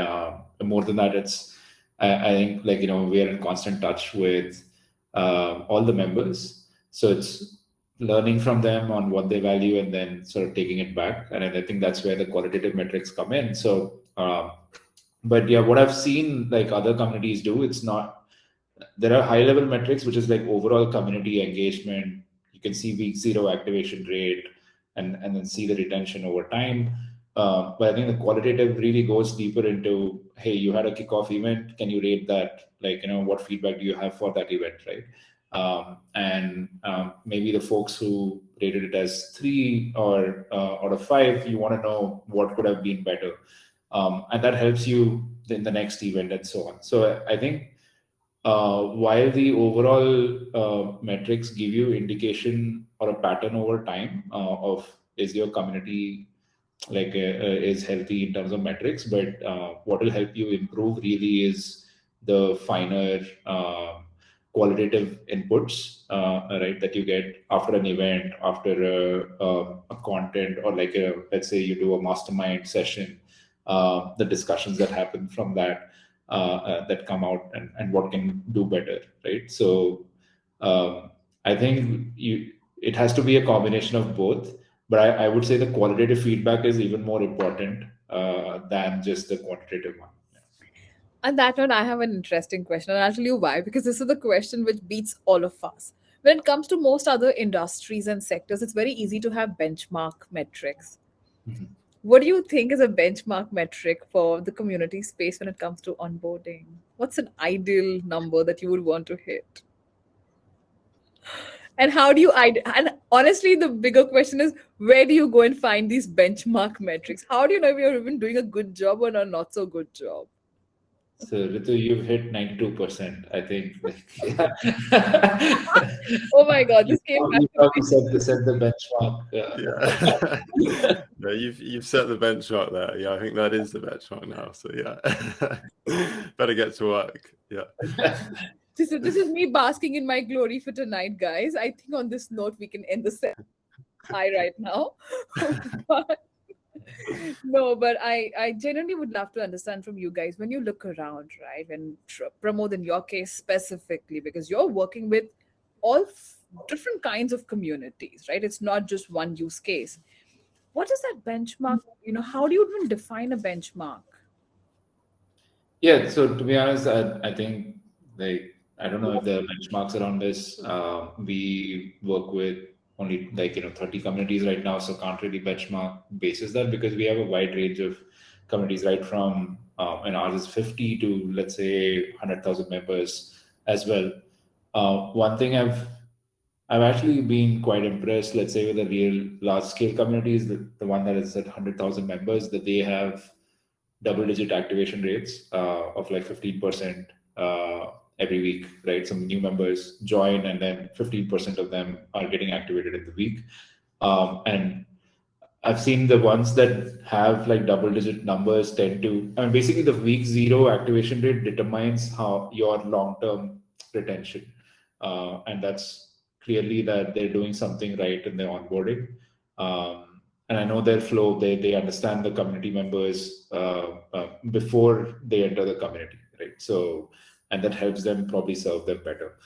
S3: more than that, it's I think like we are in constant touch with all the members, so it's learning from them on what they value and then sort of taking it back, and I think that's where the qualitative metrics come in. So. But yeah, what I've seen like other communities do, it's not, there are high level metrics which is like overall community engagement. You can see week 0 activation rate and then see the retention over time. But I think the qualitative really goes deeper into, hey, you had a kickoff event, can you rate that? Like what feedback do you have for that event, right? And maybe the folks who rated it as 3 or out of 5, you want to know what could have been better, and that helps you in the next event and so on. So I think while the overall metrics give you indication or a pattern over time of is your community like is healthy in terms of metrics, but what will help you improve really is the finer qualitative inputs, right, that you get after an event, after a content, or like let's say you do a mastermind session, the discussions that happen from that, that come out, and what can do better, right? So I think it has to be a combination of both, but I would say the qualitative feedback is even more important than just the quantitative one.
S1: On that note, I have an interesting question, and I'll tell you why, because this is the question which beats all of us. When it comes to most other industries and sectors, it's very easy to have benchmark metrics.
S3: Mhm.
S1: What do you think is a benchmark metric for the community space when it comes to onboarding? What's an ideal number that you would want to hit? And how do you and honestly, the bigger question is, where do you go and find these benchmark metrics? How do you know if you're even doing a good job or a not so good job?
S3: So Ritu, you've hit 92%. I think like
S1: Oh my god, this came back
S3: you
S1: to
S3: probably set the benchmark.
S2: Yeah. No, you've set the benchmark there. Yeah, I think that is the benchmark now. So yeah, better get to work. Yeah.
S1: this is me basking in my glory for tonight, guys. I think on this note we can end the set high right now. But no, but I genuinely would love to understand from you guys, when you look around, right? When Pramod, in your case specifically, because you're working with all different kinds of communities, right? It's not just one use case. What is that benchmark? You know, how do you even define a benchmark?
S3: Yeah, so to be honest, I think like I don't know if there are benchmarks around this. We work with only like 30 communities right now, so can't really benchmark basis that, because we have a wide range of communities, right from and ours is 50 to let's say 100,000 members as well. One thing I've actually been quite impressed, let's say with the real large scale communities, the one that is at 100,000 members, that they have double digit activation rates of like 15%, every week, right? Some new members join, and then 15% of them are getting activated in the week. And I've seen the ones that have like double-digit numbers tend to, I mean, basically the week zero activation rate determines how your long-term retention, and that's clearly that they're doing something right in their onboarding. And I know their flow; they understand the community members before they enter the community, right? So, and that helps them probably serve them better.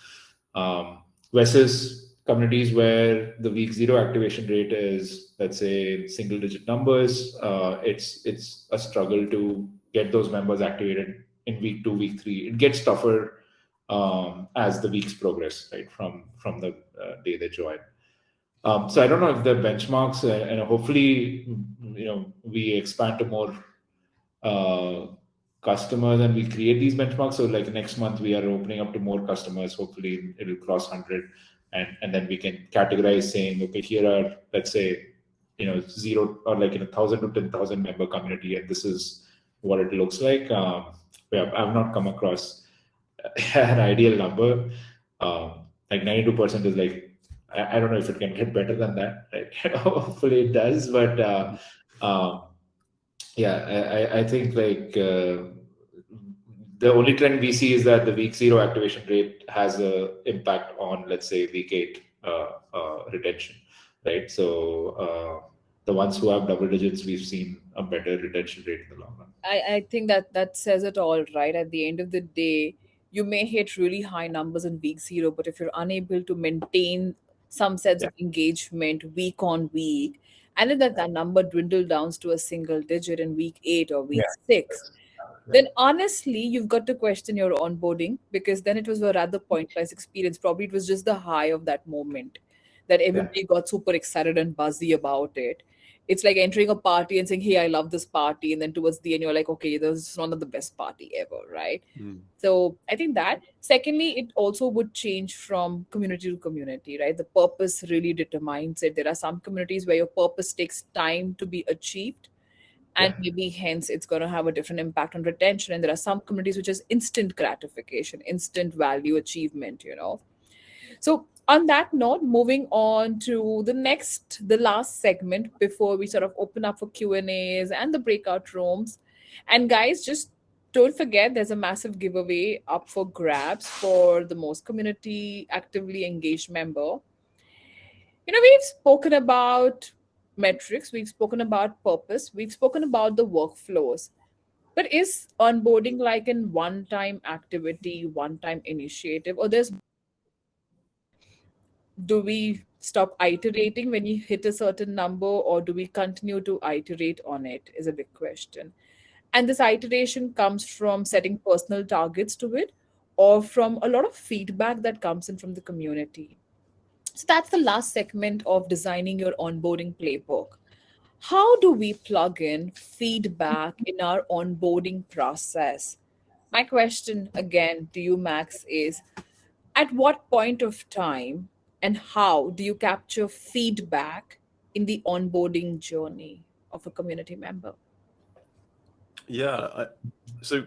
S3: Versus communities where the week zero activation rate is, let's say, single digit numbers, it's a struggle to get those members activated in week two, week three. It gets tougher as the weeks progress, right, from the day they join. So I don't know if the benchmarks, and hopefully, we expand to more uh, customers and we create these benchmarks. So like next month we are opening up to more customers. Hopefully it'll cross 100, and then we can categorize saying, okay, here are, let's say, zero or like 1,000 to 10,000 member community, and this is what it looks like. I've not come across an ideal number. Like 92% is like, I don't know if it can get better than that. Right? Hopefully it does, but yeah, I think like the only trend we see is that the week zero activation rate has a impact on, let's say, week eight retention, right? So the ones who have double digits, we've seen a better retention rate in the long run.
S1: I think that says it all, right? At the end of the day, you may hit really high numbers in week zero, but if you're unable to maintain some sense
S3: Yeah,
S1: of engagement week on week, and then that number dwindle down to a single digit in week eight or week
S3: yeah,
S1: six,
S3: yeah,
S1: then honestly, you've got to question your onboarding, because then it was a rather pointless experience. Probably it was just the high of that moment that
S3: yeah,
S1: everybody got super excited and buzzy about it. It's like entering a party and saying, "Hey, I love this party," and then towards the end, you're like, "Okay, this is one of the best party ever," right?
S2: Mm.
S1: So I think that. Secondly, it also would change from community to community, right? The purpose really determines it. There are some communities where your purpose takes time to be achieved, and
S3: yeah.
S1: maybe hence it's going to have a different impact on retention. And there are some communities which is instant gratification, instant value achievement. So on that note, moving on to the last segment before we sort of open up for Q&As and the breakout rooms. And guys, just don't forget, there's a massive giveaway up for grabs for the most community actively engaged member. We've spoken about metrics, we've spoken about purpose, we've spoken about the workflows. But is onboarding like an one time activity, one time initiative, or do we stop iterating when you hit a certain number, or do we continue to iterate on it? Is a big question. And this iteration comes from setting personal targets to it, or from a lot of feedback that comes in from the community. So that's the last segment of designing your onboarding playbook. How do we plug in feedback in our onboarding process? My question again to you, Max, is at what point of time and how do you capture feedback in the onboarding journey of a community member?
S2: Yeah. So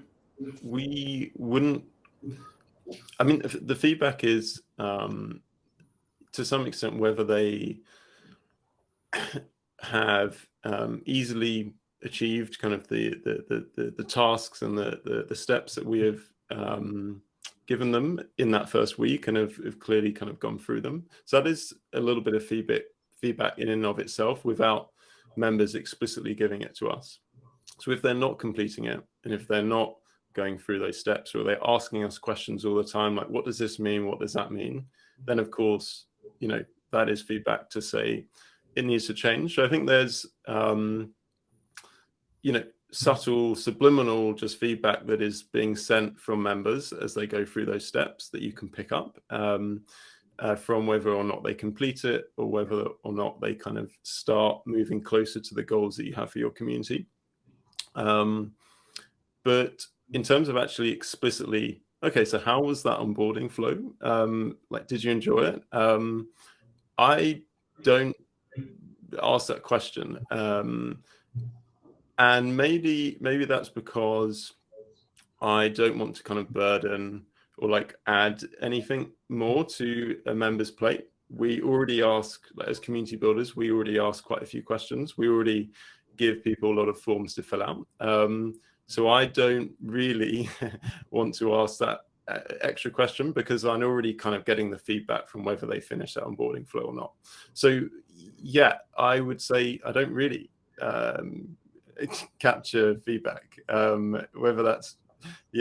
S2: we wouldn't. I mean, the feedback is to some extent whether they have easily achieved kind of the tasks and the steps that we have given them in that first week, and have clearly kind of gone through them. So that is a little bit of feedback in and of itself without members explicitly giving it to us. So if they're not completing it, and if they're not going through those steps, or they're asking us questions all the time, like, what does this mean? What does that mean? Then of course, that is feedback to say it needs to change. So I think there's, subtle, subliminal, just feedback that is being sent from members as they go through those steps that you can pick up from whether or not they complete it, or whether or not they kind of start moving closer to the goals that you have for your community. But in terms of actually explicitly, okay, so how was that onboarding flow? Like, did you enjoy it? I don't ask that question. And maybe that's because I don't want to kind of burden or like add anything more to a member's plate. We already ask, like, as community builders, we already ask quite a few questions. We already give people a lot of forms to fill out. So I don't really want to ask that extra question because I'm already kind of getting the feedback from whether they finish that onboarding flow or not. So yeah, I would say I don't really capture feedback, whether that's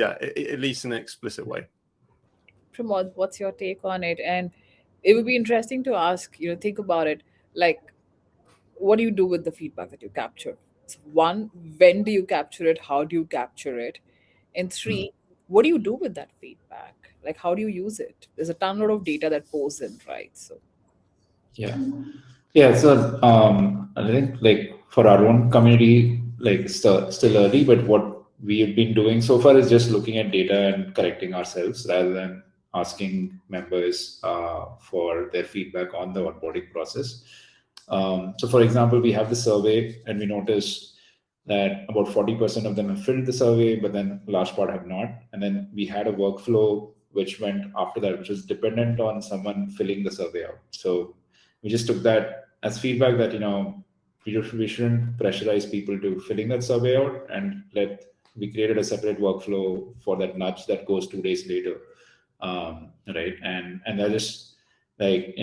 S2: at least in an explicit way.
S1: Pramod, what's your take on it? And it would be interesting to ask, think about it. Like, what do you do with the feedback that you capture? So one, when do you capture it? How do you capture it? And three, what do you do with that feedback? Like, how do you use it? There's a ton of data that pours in, right? So,
S3: Yeah. Yeah. So I think like for our own community, like still early, but what we have been doing so far is just looking at data and correcting ourselves rather than asking members for their feedback on the onboarding process. So, for example, we have the survey, and we noticed that about 40% of them have filled the survey, but then a large part have not. And then we had a workflow which went after that, which was dependent on someone filling the survey out. So we just took that as feedback that we shouldn't pressurize people to filling that survey out, and we created a separate workflow for that nudge that goes 2 days later, right? And that just like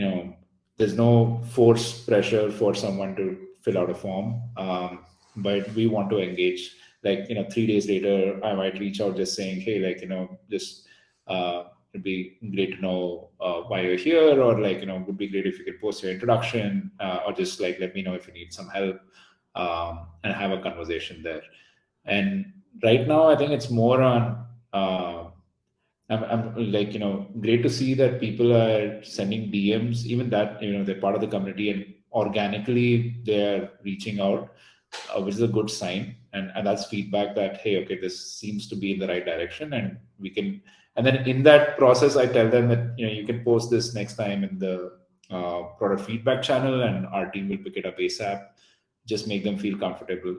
S3: there's no force pressure for someone to fill out a form, but we want to engage. Like 3 days later, I might reach out just saying, hey, like just it'd be great to know why you're here, or like would be great if you could post your introduction, or just like let me know if you need some help, and have a conversation there. And right now I think it's more on I'm like great to see that people are sending DMs, even that they're part of the community and organically they're reaching out, which is a good sign, and that's feedback that hey, okay, this seems to be in the right direction, and we can. And then in that process, I tell them that you can post this next time in the product feedback channel, and our team will pick it up ASAP. Just make them feel comfortable,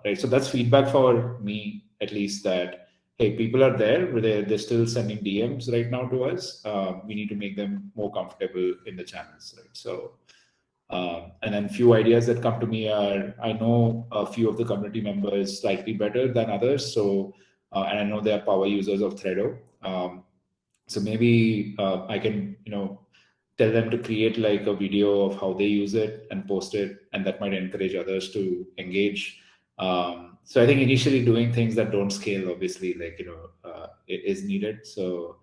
S3: right? So that's feedback for me, at least, that hey, people are there, they're still sending DMs right now to us. We need to make them more comfortable in the channels, right? So, and then few ideas that come to me are, I know a few of the community members slightly better than others. So, and I know they are power users of Threado. So maybe I can, tell them to create like a video of how they use it and post it, and that might encourage others to engage. So I think initially doing things that don't scale, obviously, like is needed. So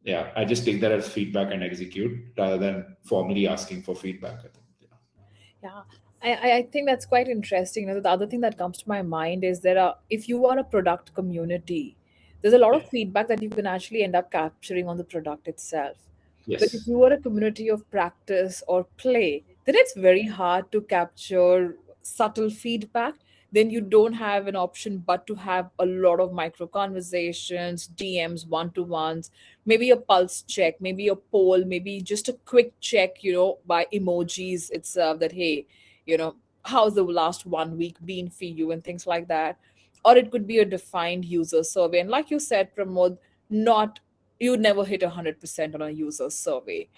S3: yeah, I just take that as feedback and execute rather than formally asking for feedback. I think.
S1: yeah, I think that's quite interesting. The other thing that comes to my mind is if you are a product community, there's a lot
S3: Yeah.
S1: of feedback that you can actually end up capturing on the product itself. But if
S3: Yes.
S1: you are a community of practice or play, then it's very hard to capture subtle feedback. Then you don't have an option but to have a lot of micro conversations, DMs, one to ones, maybe a pulse check, maybe a poll, maybe just a quick check, by emojis itself that, hey, how's the last 1 week been for you and things like that. Or it could be a defined user survey. And like you said, Pramod, not you never hit 100% on a user survey.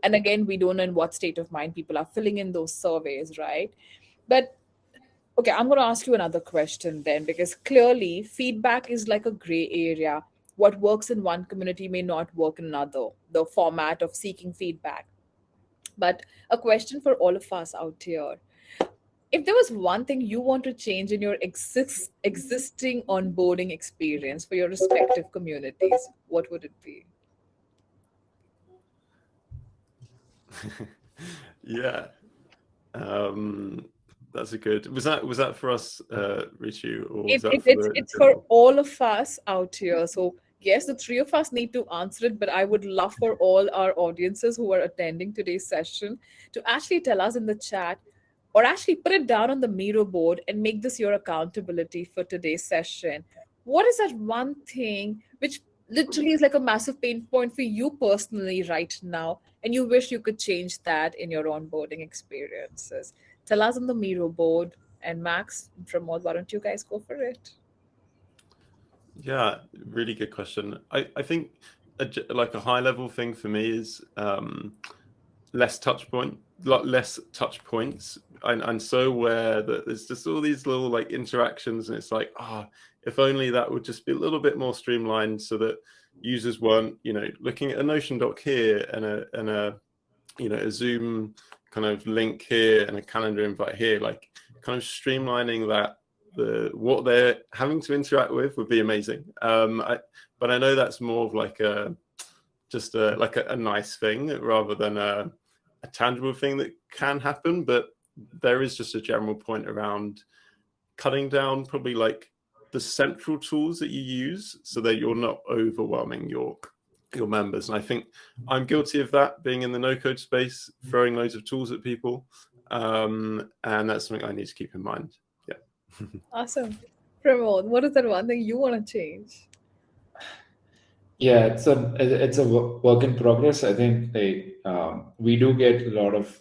S1: And again, we don't know in what state of mind people are filling in those surveys, right? But okay, I'm going to ask you another question then, because clearly feedback is like a gray area. What works in one community may not work in another, the format of seeking feedback. But a question for all of us out here: if there was one thing you want to change in your existing onboarding experience for your respective communities, what would it be?
S2: Yeah, that's a good. Was that for us, Richu, or was that for the
S1: It's for
S2: general?
S1: all of us out here. So yes, the three of us need to answer it, but I would love for all our audiences who are attending today's session to actually tell us in the chat, or actually put it down on the Miro board and make this your accountability for today's session. What is that one thing which literally is like a massive pain point for you personally right now, and you wish you could change that in your onboarding experiences? Tell us on the Miro board. And Max, Pramod, why don't you guys go for it?
S2: Yeah, really good question. I think like a high level thing for me is less touch points. I'm so aware that there's just all these little like interactions, and it's like, if only that would just be a little bit more streamlined, so that users weren't, looking at a Notion doc here and a a Zoom kind of link here and a calendar invite here, like kind of streamlining that. What they're having to interact with would be amazing. But I know that's more of like a nice thing rather than a tangible thing that can happen. But there is just a general point around cutting down probably like the central tools that you use, so that you're not overwhelming your members. And I think I'm guilty of that, being in the no-code space, throwing loads of tools at people, and that's something I need to keep in mind. Yeah.
S1: Awesome. Pramod, what is that one thing you want to change?
S3: Yeah, it's a work in progress. I think we do get a lot of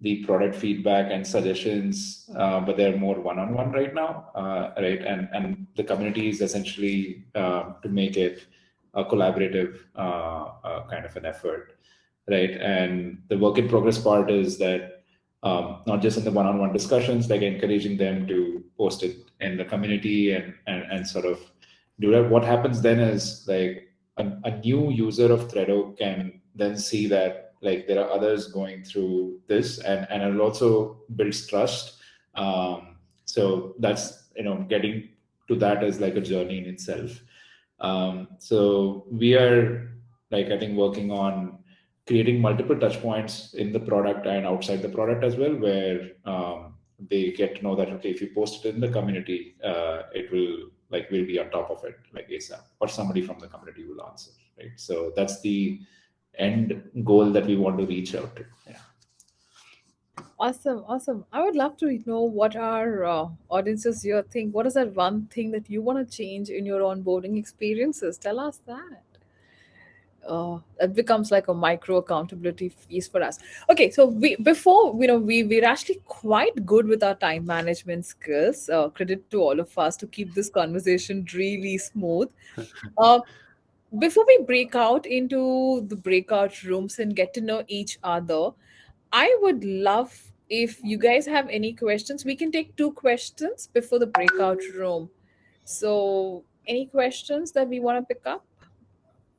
S3: the product feedback and suggestions, but they're more one-on-one right now, right? And the community is essentially to make it a collaborative kind of an effort, right? And the work in progress part is that not just in the one-on-one discussions, like encouraging them to post it in the community and sort of do that. What happens then is like a new user of Threado can then see that like there are others going through this, and it also builds trust. So that's getting to that is like a journey in itself. So we are like I think working on creating multiple touch points in the product and outside the product as well, where they get to know that okay, if you post it in the community, it will like we'll be on top of it like ASAP, or somebody from the community will answer, right? So that's the end goal that we want to reach out to. Yeah.
S1: Awesome. I would love to know what our audiences here think. What is that one thing that you want to change in your onboarding experiences? Tell us that. It becomes like a micro accountability piece for us. Okay, so we're actually quite good with our time management skills. Credit to all of us to keep this conversation really smooth. Uh, Before we break out into the breakout rooms and get to know each other, I would love if you guys have any questions. We can take two questions before the breakout room. So, any questions that we want to pick up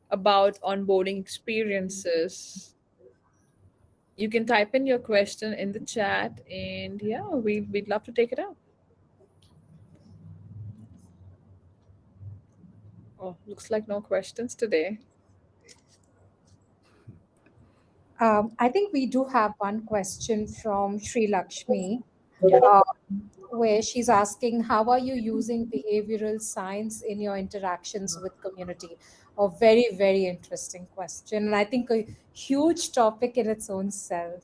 S1: about onboarding experiences? You can type in your question in the chat, and yeah, we'd love to take it out. Oh, looks like no questions today.
S5: I think we do have one question from Sri Lakshmi,
S1: Yeah.
S5: uh, where she's asking, how are you using behavioral science in your interactions with community? A very, very interesting question. And I think a huge topic in its own self.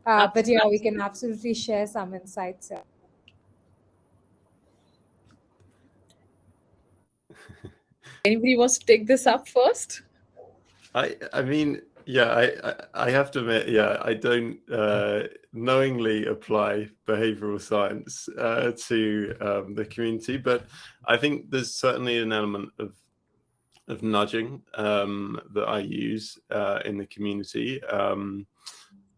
S5: But yeah, we can absolutely share some insights here.
S1: Anybody wants to take this up first?
S2: I mean, yeah, I have to admit, yeah, I don't knowingly apply behavioral science to the community, but I think there's certainly an element of nudging that I use in the community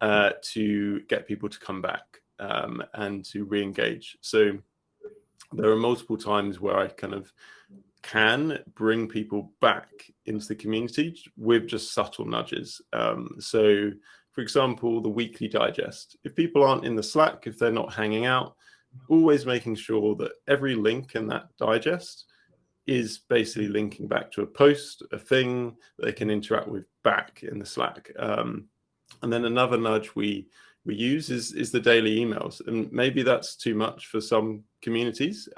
S2: to get people to come back and to re-engage. So there are multiple times where I kind of can bring people back into the community with just subtle nudges. So, for example, the weekly digest. If people aren't in the Slack, if they're not hanging out, always making sure that every link in that digest is basically linking back to a post, a thing that they can interact with back in the Slack. And then another nudge we use is the daily emails, and maybe that's too much for some communities.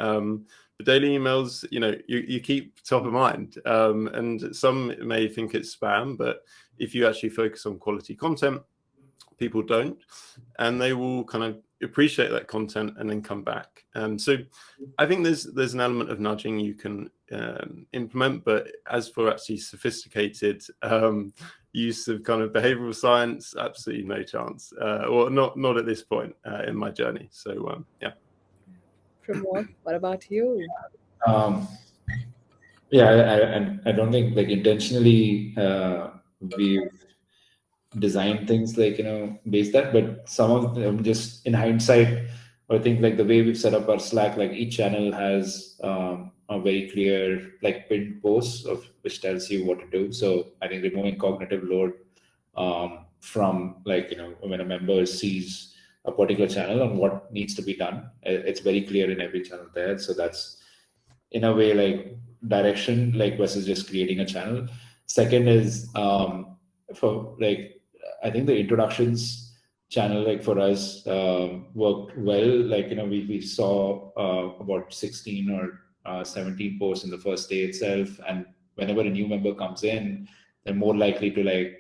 S2: The daily emails, you keep top of mind, and some may think it's spam, but if you actually focus on quality content, people don't, and they will kind of appreciate that content and then come back. So I think there's an element of nudging you can implement, but as for actually sophisticated use of kind of behavioral science, absolutely no chance, or not at this point in my journey. So yeah.
S1: Pramod, what about you?
S3: Um, Yeah, and I don't think like intentionally we've designed things like based that, but some of them just in hindsight, I think like the way we've set up our Slack, like each channel has a very clear like pinned post of which tells you what to do. So I think removing cognitive load from like when a member sees a particular channel and what needs to be done, it's very clear in every channel there. So that's in a way like direction, like versus just creating a channel. Second is for like I think the introductions channel like for us worked well. Like we saw about 16 or 17 posts in the first day itself, and whenever a new member comes in, they're more likely to like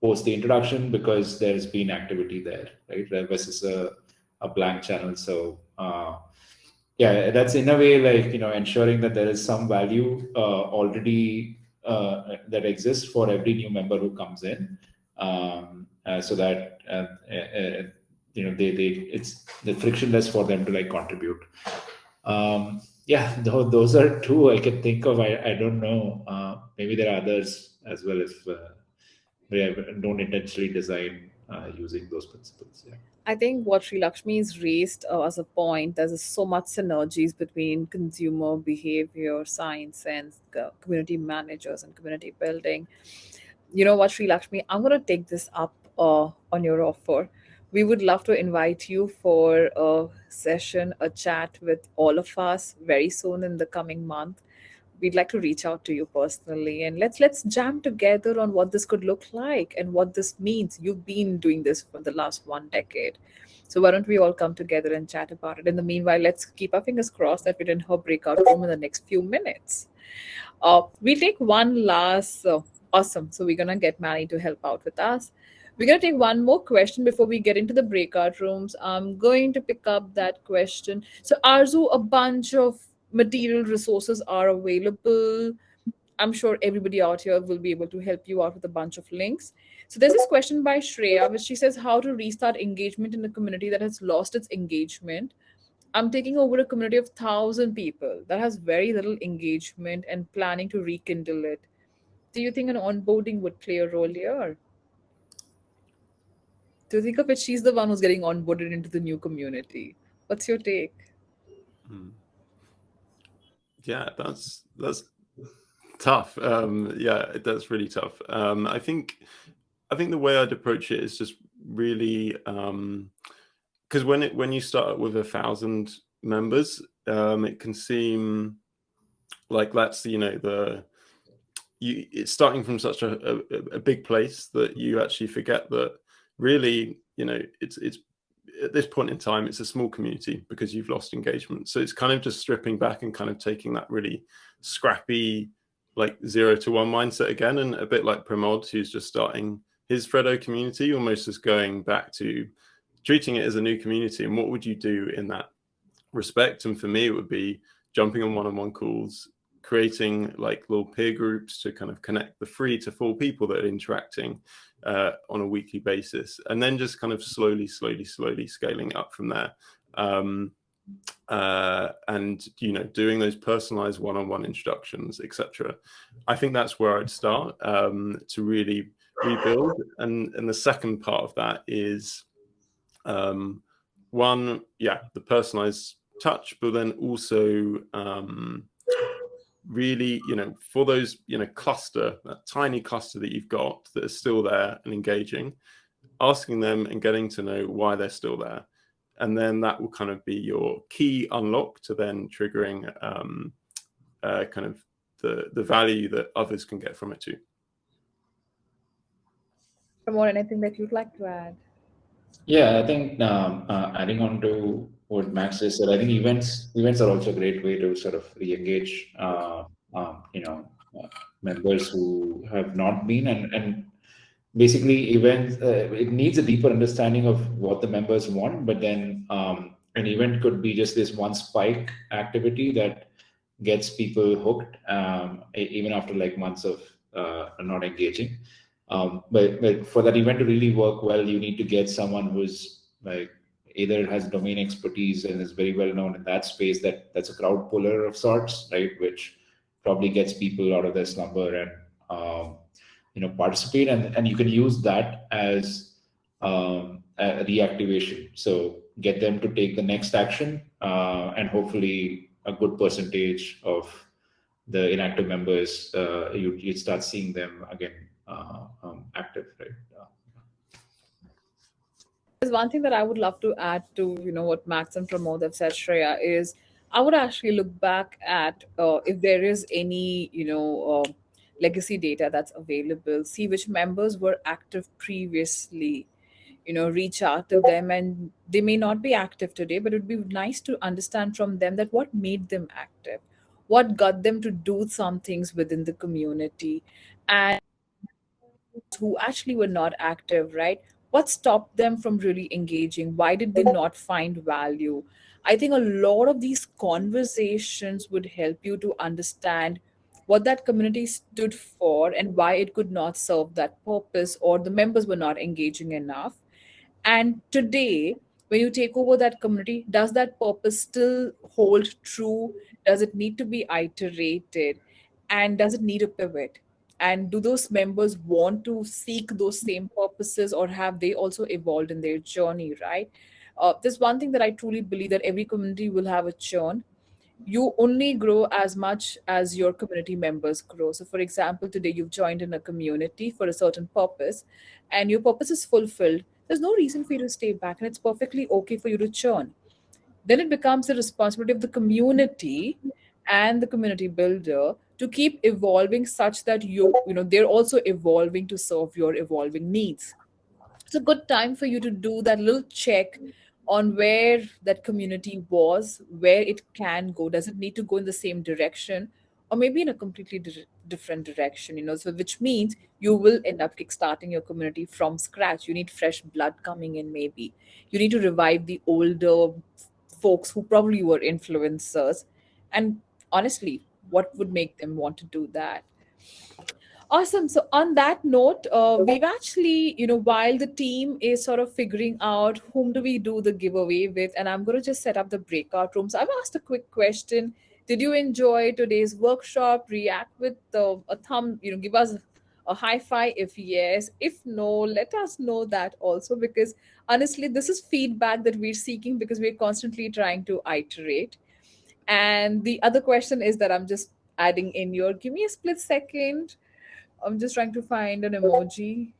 S3: post the introduction because there's been activity there, right? Versus a blank channel. So yeah, that's in a way like ensuring that there is some value already that exists for every new member who comes in, so that they it's the frictionless for them to like contribute. Yeah, those are two I can think of. I don't know. Maybe there are others as well if we don't intentionally design using those principles. Yeah.
S1: I think what Sri Lakshmi's raised as a point, there's so much synergies between consumer behavior science and community managers and community building. You know what, Sri Lakshmi, I'm going to take this up on your offer. We would love to invite you for a session, a chat with all of us very soon in the coming month. We'd like to reach out to you personally, and let's jam together on what this could look like and what this means. You've been doing this for the last 1 decade, so why don't we all come together and chat about it? In the meanwhile, let's keep our fingers crossed that we're in her breakout room in the next few minutes. We take one last awesome. So we're gonna get Manny to help out with us. We're gonna take one more question before we get into the breakout rooms. I'm going to pick up that question. So Arzu, a bunch of material resources are available. I'm sure everybody out here will be able to help you out with a bunch of links. So there's this question by Shreya, which she says, how to restart engagement in a community that has lost its engagement. I'm taking over a community of 1,000 people that has very little engagement and planning to rekindle it. Do you think an onboarding would play a role here? Do you think of it? She's the one who's getting onboarded into the new community. What's your take?
S2: Mm. Yeah, that's tough. Yeah, that's really tough. I think the way I'd approach it is just really because when you start with 1,000 members, it can seem like that's it's starting from such a big place that you actually forget that really it's at this point in time it's a small community because you've lost engagement. So it's kind of just stripping back and kind of taking that really scrappy like 0 to 1 mindset again, and a bit like Pramod, who's just starting his Freddo community, almost just going back to treating it as a new community. And what would you do in that respect? And for me, it would be jumping on one-on-one calls, creating like little peer groups to kind of connect the 3 to 4 people that are interacting on a weekly basis, and then just kind of slowly scaling up from there. And doing those personalized one-on-one introductions, etc. I think that's where I'd start to really rebuild. And the second part of that is one, the personalized touch, but then also really, for those, cluster, that tiny cluster that you've got that are still there and engaging, asking them and getting to know why they're still there. And then that will kind of be your key unlock to then triggering kind of the value that others can get from it too.
S1: More anything that you'd like to add?
S3: Yeah, I think adding on to what Max just said, I think events are also a great way to sort of re-engage members who have not been, and basically events it needs a deeper understanding of what the members want, but then an event could be just this one spike activity that gets people hooked even after like months of not engaging. But for that event to really work well, you need to get someone who's like either has domain expertise and is very well known in that space. That's a crowd puller of sorts, right? Which probably gets people out of their slumber and participate, and you can use that as a reactivation. So get them to take the next action, and hopefully a good percentage of the inactive members, you'd start seeing them again active, right?
S1: There's one thing that I would love to add to what Max and Pramod have said, Shreya, is I would actually look back at if there is any legacy data that's available, see which members were active previously, reach out to them, and they may not be active today, but it would be nice to understand from them that what made them active, what got them to do some things within the community, and who actually were not active, right? What stopped them from really engaging? Why did they not find value? I think a lot of these conversations would help you to understand what that community stood for and why it could not serve that purpose, or the members were not engaging enough. And today, when you take over that community, does that purpose still hold true? Does it need to be iterated? And does it need a pivot? And do those members want to seek those same purposes, or have they also evolved in their journey, right? There's one thing that I truly believe, that every community will have a churn. You only grow as much as your community members grow. So, for example, today you've joined in a community for a certain purpose, and your purpose is fulfilled. There's no reason for you to stay back, and it's perfectly okay for you to churn. Then it becomes the responsibility of the community and the community builder to keep evolving, such that they're also evolving to serve your evolving needs. It's a good time for you to do that little check on where that community was, where it can go. Does it need to go in the same direction, or maybe in a completely different direction? So which means you will end up kickstarting your community from scratch. You need fresh blood coming in, maybe. You need to revive the older folks who probably were influencers. And honestly, what would make them want to do that? Awesome. So on that note, we've actually, while the team is sort of figuring out whom do we do the giveaway with, and I'm going to just set up the breakout rooms. I've asked a quick question. Did you enjoy today's workshop? React with a thumb, give us a high five if yes. If no, let us know that also, because honestly, this is feedback that we're seeking, because we're constantly trying to iterate. And the other question is that I'm just adding in your, give me a split second. I'm just trying to find an emoji.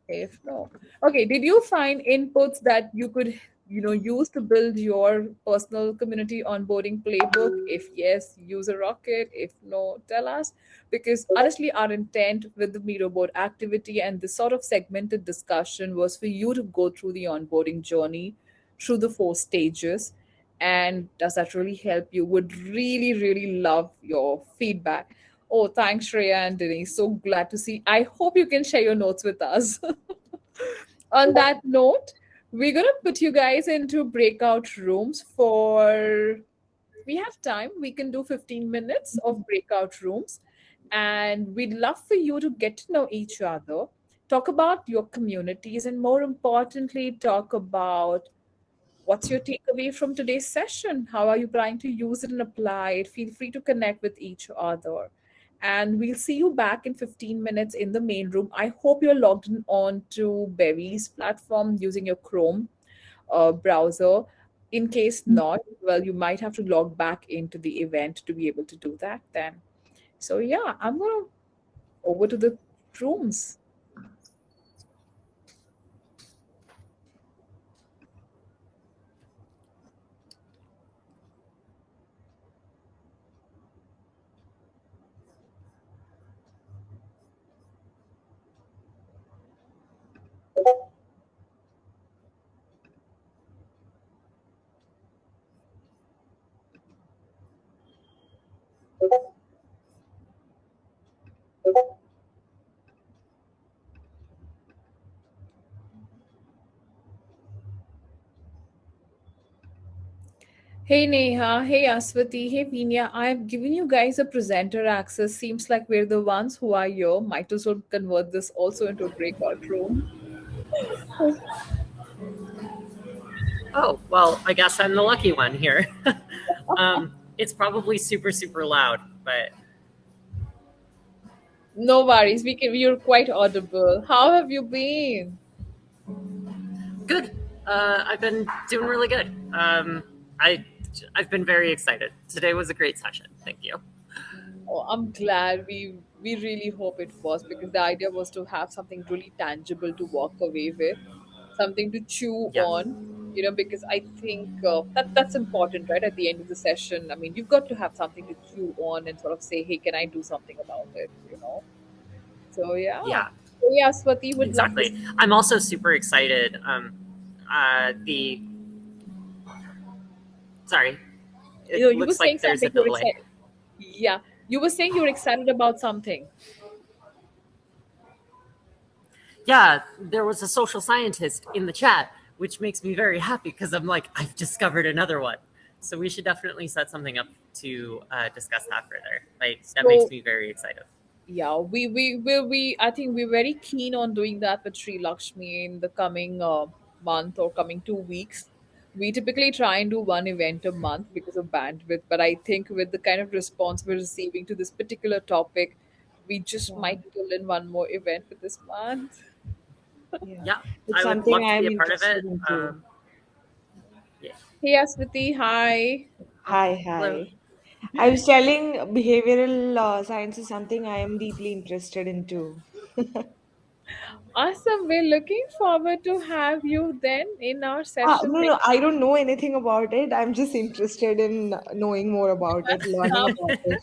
S1: If no. Okay, did you find inputs that you could, use to build your personal community onboarding playbook? If yes, use a rocket. If no, tell us. Because honestly, our intent with the Miro board activity and this sort of segmented discussion was for you to go through the onboarding journey through the 4 stages. And does that really help you? Would really, really love your feedback. Oh, thanks, Shreya and Denise. So glad to see. I hope you can share your notes with us. On that note, we're going to put you guys into breakout rooms for, we have time. We can do 15 minutes of breakout rooms. And we'd love for you to get to know each other, talk about your communities, and more importantly, talk about what's your takeaway from today's session? How are you planning to use it and apply it? Feel free to connect with each other. And we'll see you back in 15 minutes in the main room. I hope you're logged in on to Bevi's platform using your Chrome browser. In case not, well, you might have to log back into the event to be able to do that then. So yeah, I'm going to over to the rooms. Hey Neha, hey Aswati, hey Vinya. I've given you guys a presenter access. Seems like we're the ones who are here. Might as well convert this also into a breakout room.
S6: Oh, well, I guess I'm the lucky one here. It's probably super, super loud. But
S1: No worries. We can. You're quite audible. How have you been?
S6: good. I've been doing really good. I I've been very excited. Today was a great session. Thank you.
S1: Oh, I'm glad. We really hope it was, because the idea was to have something really tangible to walk away with, something to chew
S6: Yeah,
S1: on. Because I think that's important, right? At the end of the session, I mean, you've got to have something to chew on and sort of say, "Hey, can I do something about it?" So yeah.
S6: yeah,
S1: So yeah, Swati would love to.
S6: exactly. I'm also super excited. The Sorry, it
S1: You were
S6: looks
S1: saying
S6: like there's
S1: something.
S6: a
S1: You're
S6: delay.
S1: excited. Yeah, you were saying you're excited about something.
S6: Yeah, there was a social scientist in the chat, which makes me very happy because I'm like, I've discovered another one. So we should definitely set something up to discuss that further. Like that makes
S1: So
S6: me very excited.
S1: yeah, we I think we're very keen on doing that with Sri Lakshmi in the coming month or coming 2 weeks. We typically try and do one event a month because of bandwidth, but I think with the kind of response we're receiving to this particular topic, we just
S7: Yeah,
S1: might pull in one more event for this month.
S7: yeah.
S6: Yeah,
S7: It's
S6: I would
S7: something
S6: love to
S7: I
S6: be
S7: am
S6: a part of it.
S7: interested in too.
S6: Yeah.
S1: Hey Aswati, hi.
S7: Hi,
S6: Hello.
S7: hi. I was telling behavioral science is something I am deeply interested in too.
S1: Awesome. We're looking forward to have you then in our session
S7: No,
S1: next.
S7: no, I don't know anything about it. I'm just interested in knowing more about it, learning about it.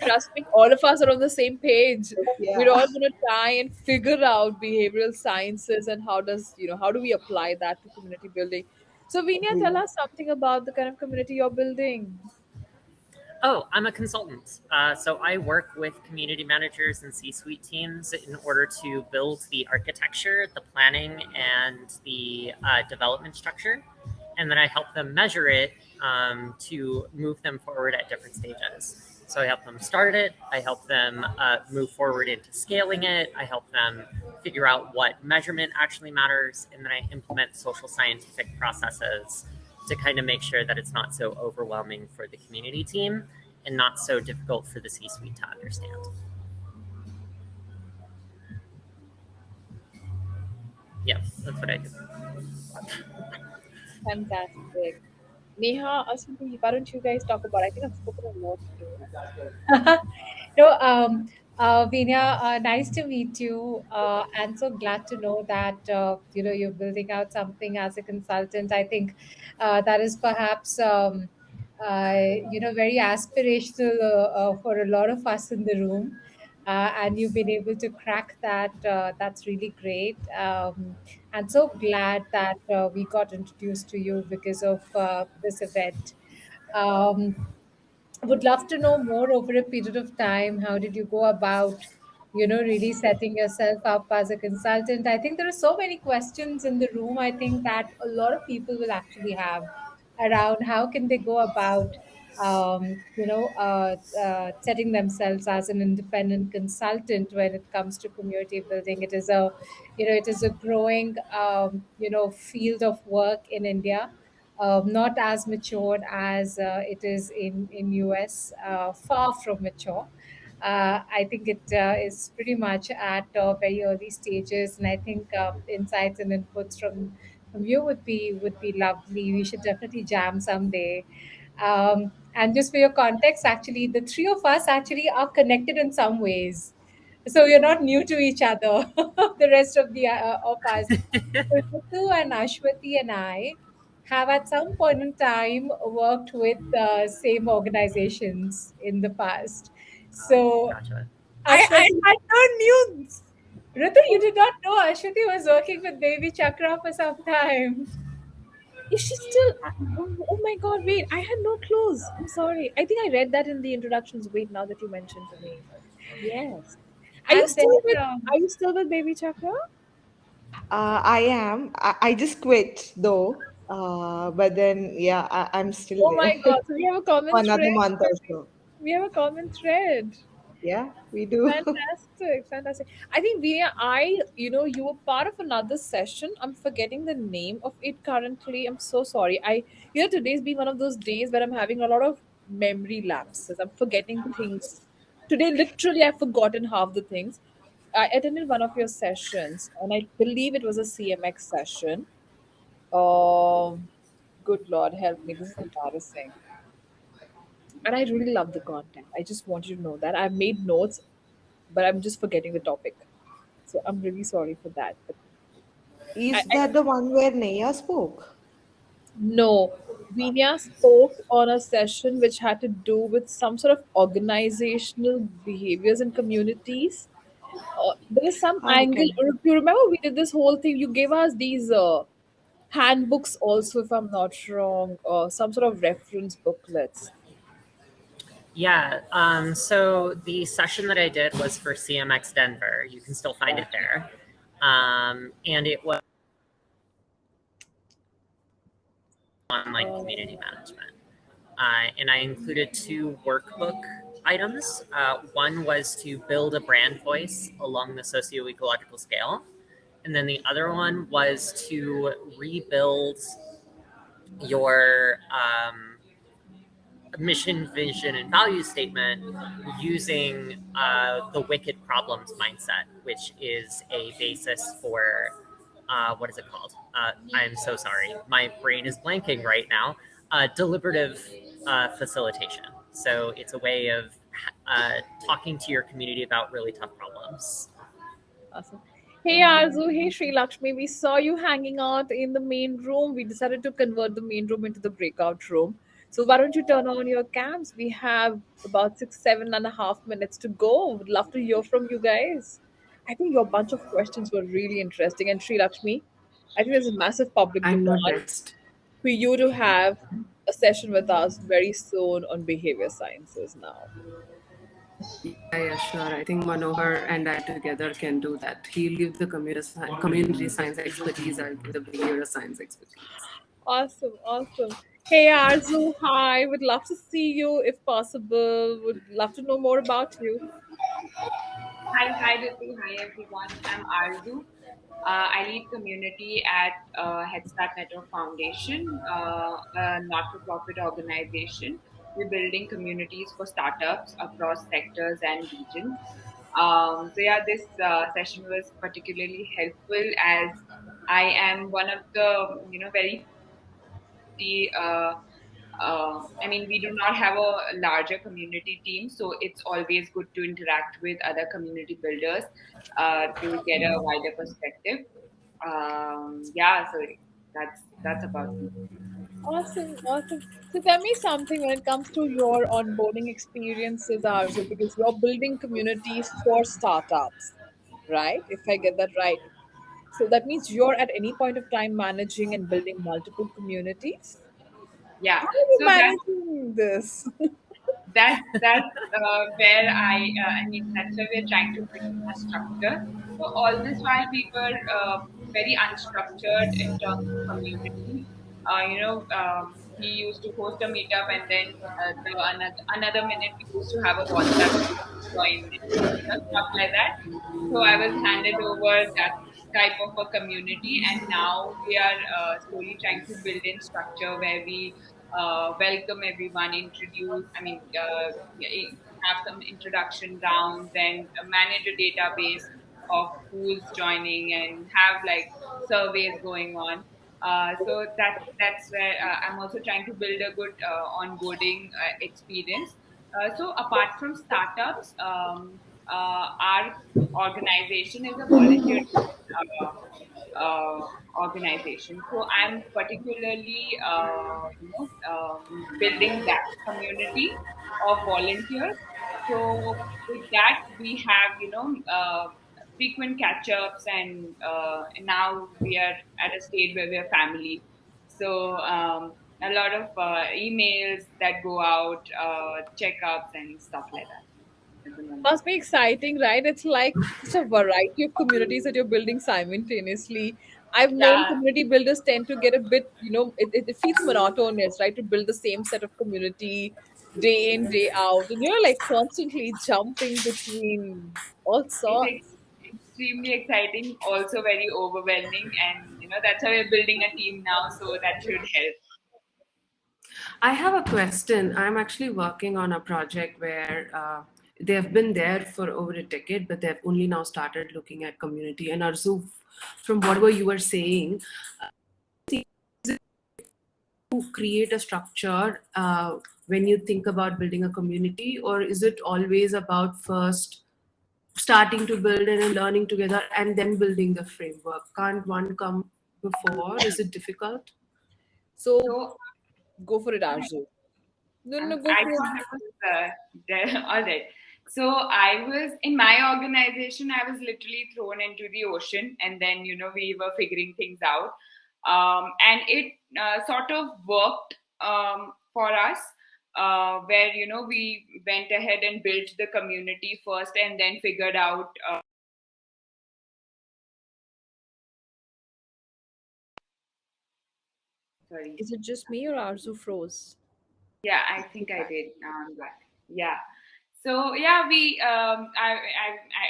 S1: Trust me, all of us are on the same page. We're
S7: Yeah,
S1: all going to try and figure out behavioral sciences and how do we apply that to community building. So, Vinya, tell
S7: agree.
S1: us something about the kind of community you're building.
S6: Oh, I'm a consultant. So I work with community managers and C suite teams in order to build the architecture, the planning, and the development structure. And then I help them measure it to move them forward at different stages. So I help them start it, I help them move forward into scaling it, I help them figure out what measurement actually matters, and then I implement social scientific processes to kind of make sure that it's not so overwhelming for the community team and not so difficult for the C suite to understand. Yeah, that's what I do.
S1: Fantastic. Neha, Aswati, why don't you guys talk about? I think I've spoken a lot today.
S5: No, Vina, nice to meet you, and so glad to know that you're building out something as a consultant. I think that is perhaps very aspirational for a lot of us in the room, and you've been able to crack that. That's really great, and so glad that we got introduced to you because of this event. Um, would love to know more over a period of time. How did you go about, really setting yourself up as a consultant? I think there are so many questions in the room. I think that a lot of people will actually have around how can they go about, setting themselves as an independent consultant when it comes to community building. It is a growing, field of work in India, not as matured as it is in US, far from mature. I think it is pretty much at very early stages, and I think insights and inputs from you would be lovely. We should definitely jam someday. And just for your context, actually, the three of us actually are connected in some ways. So you're not new to each other. The rest of us, so Ritu and Ashwati and I have at some point in time worked with same organizations in the past. So
S6: Gotcha.
S1: I
S5: Ashwati,
S1: had no news.
S5: Ritu, you did not know Ashwati was working with Baby Chakra for some time.
S1: Is she still? Oh my God! Wait, I had no clues. I'm sorry. I think I read that in the introductions. Wait, now that you mentioned to me, yes. Are you
S5: And then
S1: still with? Are you still with Baby Chakra?
S7: I am. I just quit though. But then, yeah, I'm still
S1: Oh
S7: there
S1: my God! So we have a
S7: for
S1: common
S7: another
S1: thread.
S7: month or so.
S1: We have a common thread.
S7: Yeah, we do.
S1: Fantastic, fantastic. I think you were part of another session. I'm forgetting the name of it currently. I'm so sorry. Today's been one of those days where I'm having a lot of memory lapses. I'm forgetting things. Today, literally, I've forgotten half the things. I attended one of your sessions, and I believe it was a CMX session. Um, Good Lord, help me. This is embarrassing. And I really love the content. I just want you to know that I've made notes, but I'm just forgetting the topic. So I'm really sorry for that. But
S7: Is
S1: I
S7: that the one where Naya spoke?
S1: no, Vinya spoke on a session which had to do with some sort of organizational behaviors in communities. There was some
S7: Ah,
S1: angle.
S7: okay.
S1: You remember we did this whole thing? You gave us these handbooks also, if I'm not wrong, some sort of reference booklets.
S6: Yeah. So the session that I did was for CMX Denver. You can still find it there. And it was online
S1: Uh,
S6: community management. And I included two workbook items. One was to build a brand voice along the socio-ecological scale. And then the other one was to rebuild your mission, vision, and value statement using the wicked problems mindset, which is a basis for what is it called? I'm so sorry. My brain is blanking right now. Deliberative facilitation. So it's a way of uh, talking to your community about really tough problems.
S1: Awesome. Hey Arzu, hey Sri Lakshmi, we saw you hanging out in the main room. We decided to convert the main room into the breakout room. So why don't you turn on your cams? We have about 7.5 minutes to go. Would love to hear from you guys. I think your bunch of questions were really interesting. And Sri Lakshmi, I think there's a massive public
S8: I'm not
S1: demand
S8: next.
S1: for you to have a session with us very soon on behavior sciences now.
S8: Yeah, sure. I think Manohar and I together can do that. He'll give the community science expertise, I'll give the behavioral science expertise.
S1: Awesome, awesome. Hey Arzu, hi. Would love to see you if possible. Would love to know more about you.
S9: Hi, Ritu. Hi, everyone. I'm Arzu. I lead community at Head Start Network Foundation, a not-for-profit organization. We're building communities for startups across sectors and regions. So yeah, this session was particularly helpful as I am one of the very I mean, we do not have a larger community team, so it's always good to interact with other community builders to get a wider perspective. Yeah, so that's about me.
S1: Awesome, awesome. So tell me something when it comes to your onboarding experiences, Arzu, because you're building communities for startups, right? If I get that right. So that means you're at any point of time managing and building multiple communities.
S9: Yeah,
S1: How are you
S9: so
S1: managing this?
S9: that's where I mean that's where we're trying to bring in a structure. So all this while we were very unstructured in terms of community. We used to host a meetup and then another minute we used to have a WhatsApp group to join in, stuff like that. So I was handed over that type of a community, and now we are slowly trying to build in structure where we welcome everyone, introduce, have some introduction rounds and manage a database of who's joining and have like surveys going on. So that's where I'm also trying to build a good onboarding experience. So apart from startups, our organization is a volunteer organization. So I'm particularly, building that community of volunteers. So with that, we have, frequent catch-ups, and now we are at a stage where we are family. So a lot of emails that go out, checkups and stuff like that at the moment.
S1: Must be exciting, right? It's like such a variety of communities that you're building simultaneously. I've known
S9: Yeah,
S1: community builders tend to get a bit, it feels monotonous, right? To build the same set of community day in, day out. And you're like constantly jumping between all
S9: it's
S1: sorts.
S9: extremely exciting, also very overwhelming, and that's how we're building a team now. So that should help.
S8: I have a question. I'm actually working on a project where they have been there for over a decade, but they've only now started looking at community. And Arzu, from whatever you were saying, to create a structure when you think about building a community, or is it always about first starting to build and then learning together and then building the framework? Can't one come before? Is it difficult?
S1: So
S9: So
S1: go for it, Arzu. No, go
S9: I
S1: for it.
S9: thought I was there. All right. So I was in my organization. I was literally thrown into the ocean, and then we were figuring things out, and it sort of worked for us. Where we went ahead and built the community first, and then figured out. Sorry.
S1: Is it just me or Arzu froze?
S9: Yeah, I think I did. Now I'm back. Yeah. So yeah,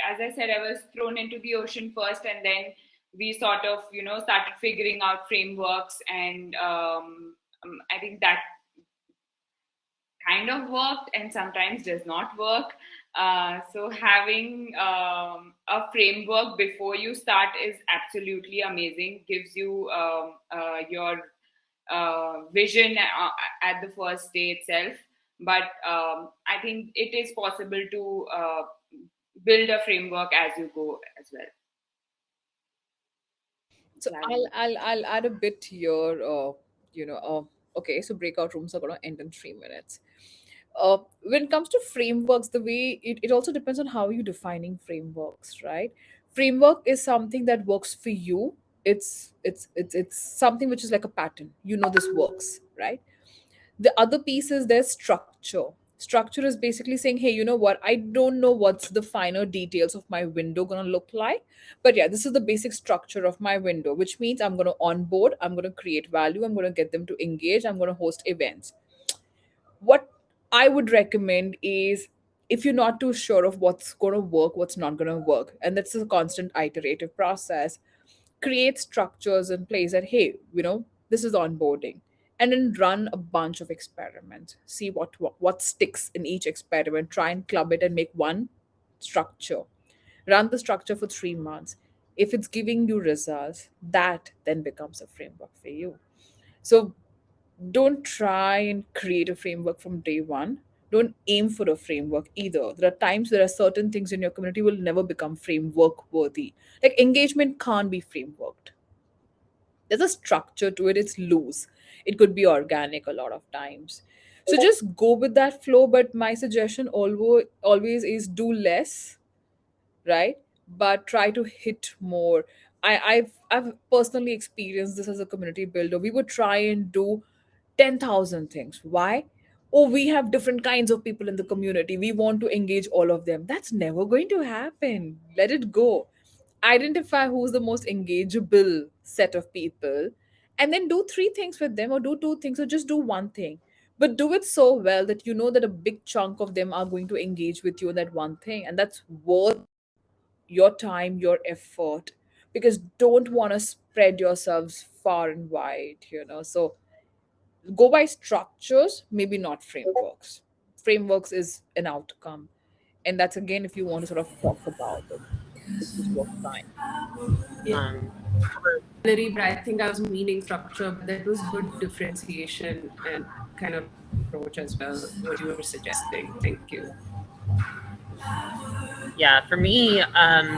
S9: as I said, I was thrown into the ocean first, and then we sort of, started figuring out frameworks, and I think that kind of worked, and sometimes does not work. So having a framework before you start is absolutely amazing. Gives you your vision at the first day itself. But I think it is possible to build a framework as you go as well.
S1: So I'll add a bit here. You know, okay. So breakout rooms are going to end in 3 minutes. When it comes to frameworks, the way it also depends on how you're defining frameworks, right? Framework is something that works for you. It's something which is like a pattern. You know this works, right? The other piece is there's structure. Structure is basically saying, hey, you know what, I don't know what's the finer details of my window gonna look like, but yeah, this is the basic structure of my window, which means I'm gonna onboard, I'm gonna create value, I'm gonna get them to engage, I'm gonna host events. What I would recommend is, if you're not too sure of what's going to work, what's not going to work, and that's a constant iterative process, create structures in place that, hey, this is onboarding, and then run a bunch of experiments, see what sticks in each experiment, try and club it and make one structure, run the structure for 3 months. If it's giving you results, that then becomes a framework for you. So don't try and create a framework from day one. Don't aim for a framework either. There are times there are certain things in your community will never become framework worthy. Like engagement can't be frameworked. There's a structure to it, it's loose. It could be organic a lot of times. So just go with that flow. But my suggestion always is do less, right? But try to hit more. I've personally experienced this as a community builder. We would try and do 10,000 things. Why? Oh, we have different kinds of people in the community. We want to engage all of them. That's never going to happen. Let it go. Identify who's the most engageable set of people, and then do three things with them, or do two things, or just do one thing. But do it so well that you know that a big chunk of them are going to engage with you in that one thing, and that's worth your time, your effort, because don't want to spread yourselves far and wide. So go by structures, maybe not frameworks. Frameworks is an outcome, and that's again if you want to sort of talk about it. This is your time.
S6: Um,
S8: But I think I was meaning structure, but that was good differentiation and kind of approach as well, what you were suggesting. Thank you.
S6: Yeah, for me,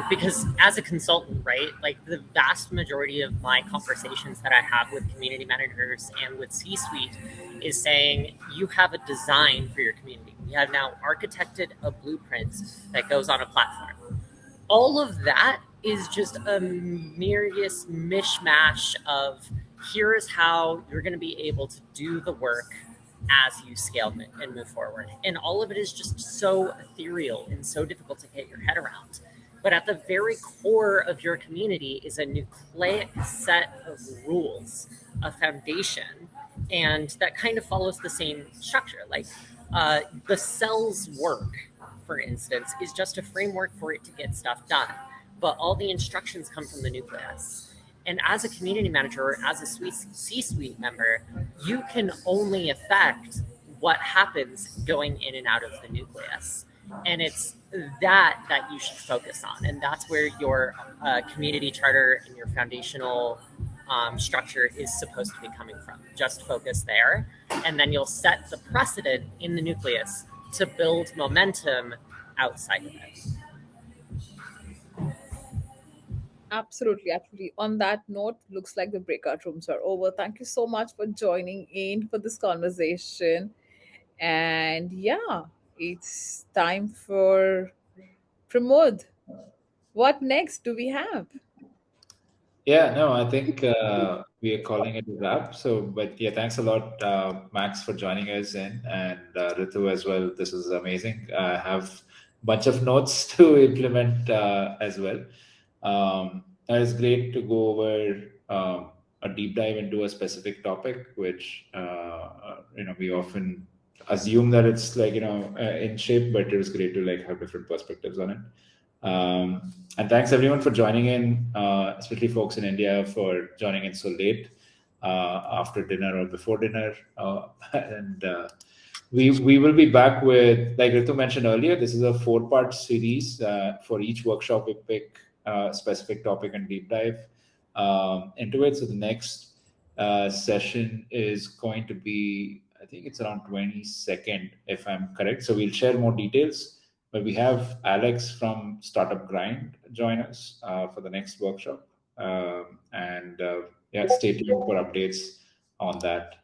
S6: because as a consultant, right, like the vast majority of my conversations that I have with community managers and with C-suite is saying, you have a design for your community. We have now architected a blueprint that goes on a platform. All of that is just a myriad mishmash of here is how you're going to be able to do the work as you scale it and move forward. And all of it is just so ethereal and so difficult to get your head around. But at the very core of your community is a nucleic set of rules, a foundation, and that kind of follows the same structure. Like the cells work, for instance, is just a framework for it to get stuff done. But all the instructions come from the nucleus. And as a community manager or as a C-suite member, you can only affect what happens going in and out of the nucleus. And it's that you should focus on. And that's where your community charter and your foundational structure is supposed to be coming from. Just focus there. And then you'll set the precedent in the nucleus to build momentum outside of it.
S1: Absolutely, absolutely. On that note, looks like the breakout rooms are over. Thank you so much for joining in for this conversation. And yeah, it's time for Pramod. What next do we have?
S3: Yeah, no, I think we are calling it a wrap. So, but yeah, thanks a lot, Max, for joining us in, and Ritu as well. This is amazing. I have a bunch of notes to implement as well. It's great to go over a deep dive into a specific topic, which we often assume that it's like in shape, but it was great to like have different perspectives on it. And thanks everyone for joining in, especially folks in India for joining in so late after dinner or before dinner. And we will be back with, like Ritu mentioned earlier, this is a 4-part series. For each workshop, we pick a specific topic and deep dive into it. So the next session is going to be, I think it's around 22nd, if I'm correct. So we'll share more details. But we have Alex from Startup Grind join us for the next workshop. And stay tuned for updates on that.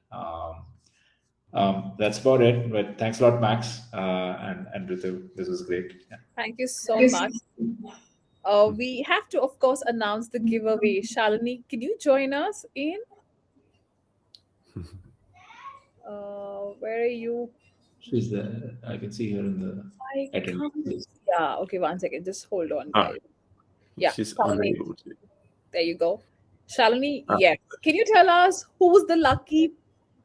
S3: That's about it. But thanks a lot, Max and Ritu. This was great. Yeah.
S1: Thank you so much. We have to, of course, announce the giveaway. Shalini, can you join us in? Where are you?
S3: She's there. I can see her in the attendance.
S1: Yeah, okay, 1 second. Just hold on, guys. Yeah,
S2: she's
S1: Shalini.
S2: unable to.
S1: There you go. Shalini, yes. Can you tell us who's the lucky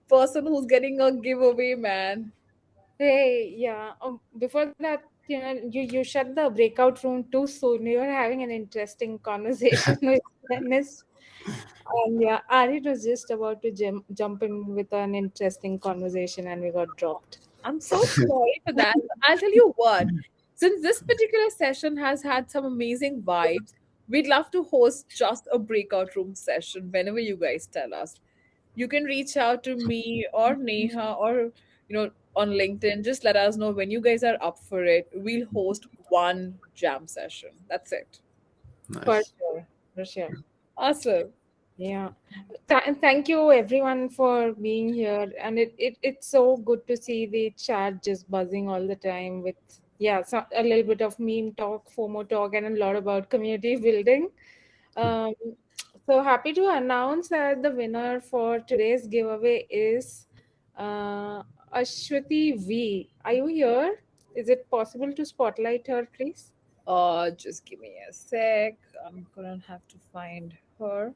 S1: person who's getting a giveaway, man?
S4: Hey, yeah. Before that, you shut the breakout room too soon. You were having an interesting conversation with Dennis. And yeah, Ari was just about to jump in with an interesting conversation and we got dropped.
S1: I'm so sorry for that. I'll tell you what, since this particular session has had some amazing vibes, we'd love to host just a breakout room session whenever you guys tell us. You can reach out to me or Neha or, on LinkedIn. Just let us know when you guys are up for it. We'll host one jam session. That's it.
S2: Nice.
S4: For sure. For sure.
S1: Awesome.
S4: Yeah. Thank you everyone for being here. And it's so good to see the chat just buzzing all the time with, a little bit of meme talk, FOMO talk, and a lot about community building. So happy to announce that the winner for today's giveaway is Ashwati V. Are you here? Is it possible to spotlight her, please?
S1: Just give me a sec. I'm gonna have to find her.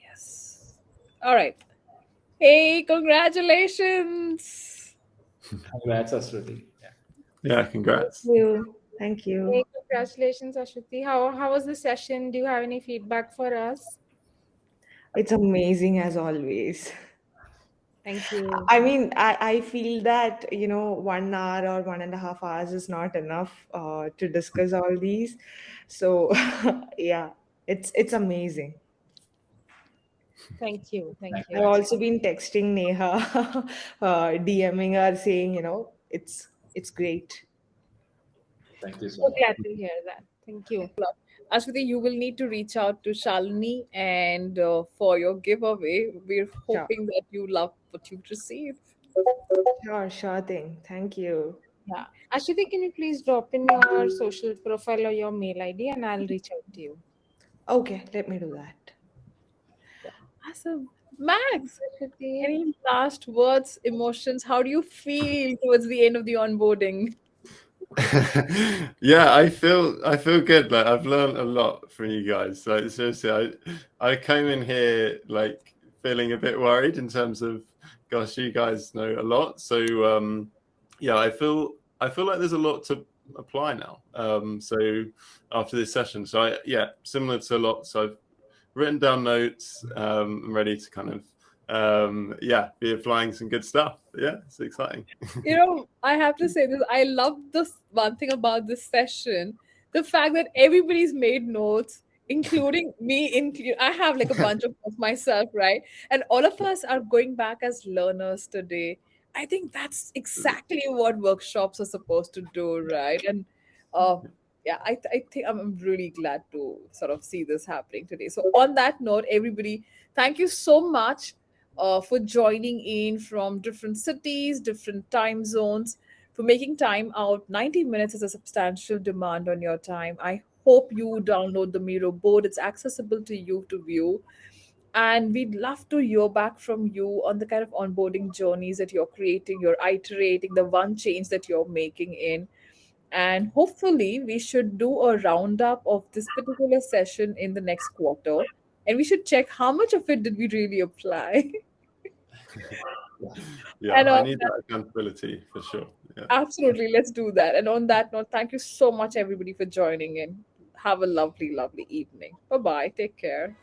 S1: Yes. All right. Hey, congratulations.
S3: Congrats, Ashwati.
S2: Yeah, congrats.
S7: Thank you. Thank you.
S4: Hey, congratulations, Ashwati. How was the session? Do you have any feedback for us?
S7: It's amazing as always.
S4: Thank you.
S7: I mean, I feel that, 1 hour or 1.5 hours is not enough to discuss all these. So, yeah, it's amazing.
S4: Thank you. Thank you.
S7: I've also been texting Neha, DMing her saying, it's great.
S3: Thank you so
S4: So
S3: much.
S4: glad to hear that. Thank you.
S1: Ashwati, you will need to reach out to Shalini and for your giveaway. We're hoping that you love what you receive.
S7: Sure thing. Thank you.
S4: Yeah. Ashwati, can you please drop in your social profile or your mail ID and I'll reach out to you.
S7: Okay, let me do that.
S1: Awesome. Max, any last words, emotions? How do you feel towards the end of the onboarding?
S2: Yeah, I feel good. Like I've learned a lot from you guys. Like seriously, I came in here like feeling a bit worried in terms of, gosh, you guys know a lot. So yeah, I feel like there's a lot to apply now. So after this session, so similar to lots I've written down notes, and ready to kind of be applying some good stuff. Yeah, it's exciting.
S1: You know, I have to say this. I love this one thing about this session, the fact that everybody's made notes, including me. I have like a bunch of notes myself, right? And all of us are going back as learners today. I think that's exactly what workshops are supposed to do, right? And uh, yeah, I think I'm really glad to sort of see this happening today. So, on that note, everybody, thank you so much for joining in from different cities, different time zones, for making time out. 90 minutes is a substantial demand on your time. I hope you download the Miro board. It's accessible to you to view. And we'd love to hear back from you on the kind of onboarding journeys that you're creating, you're iterating, the one change that you're making in. And hopefully, we should do a roundup of this particular session in the next quarter. And we should check how much of it did we really apply.
S2: Yeah,
S1: And
S2: I need that accountability for sure. Yeah.
S1: absolutely, let's do that. And on that note, thank you so much, everybody, for joining in. Have a lovely, lovely evening. Bye bye. Take care.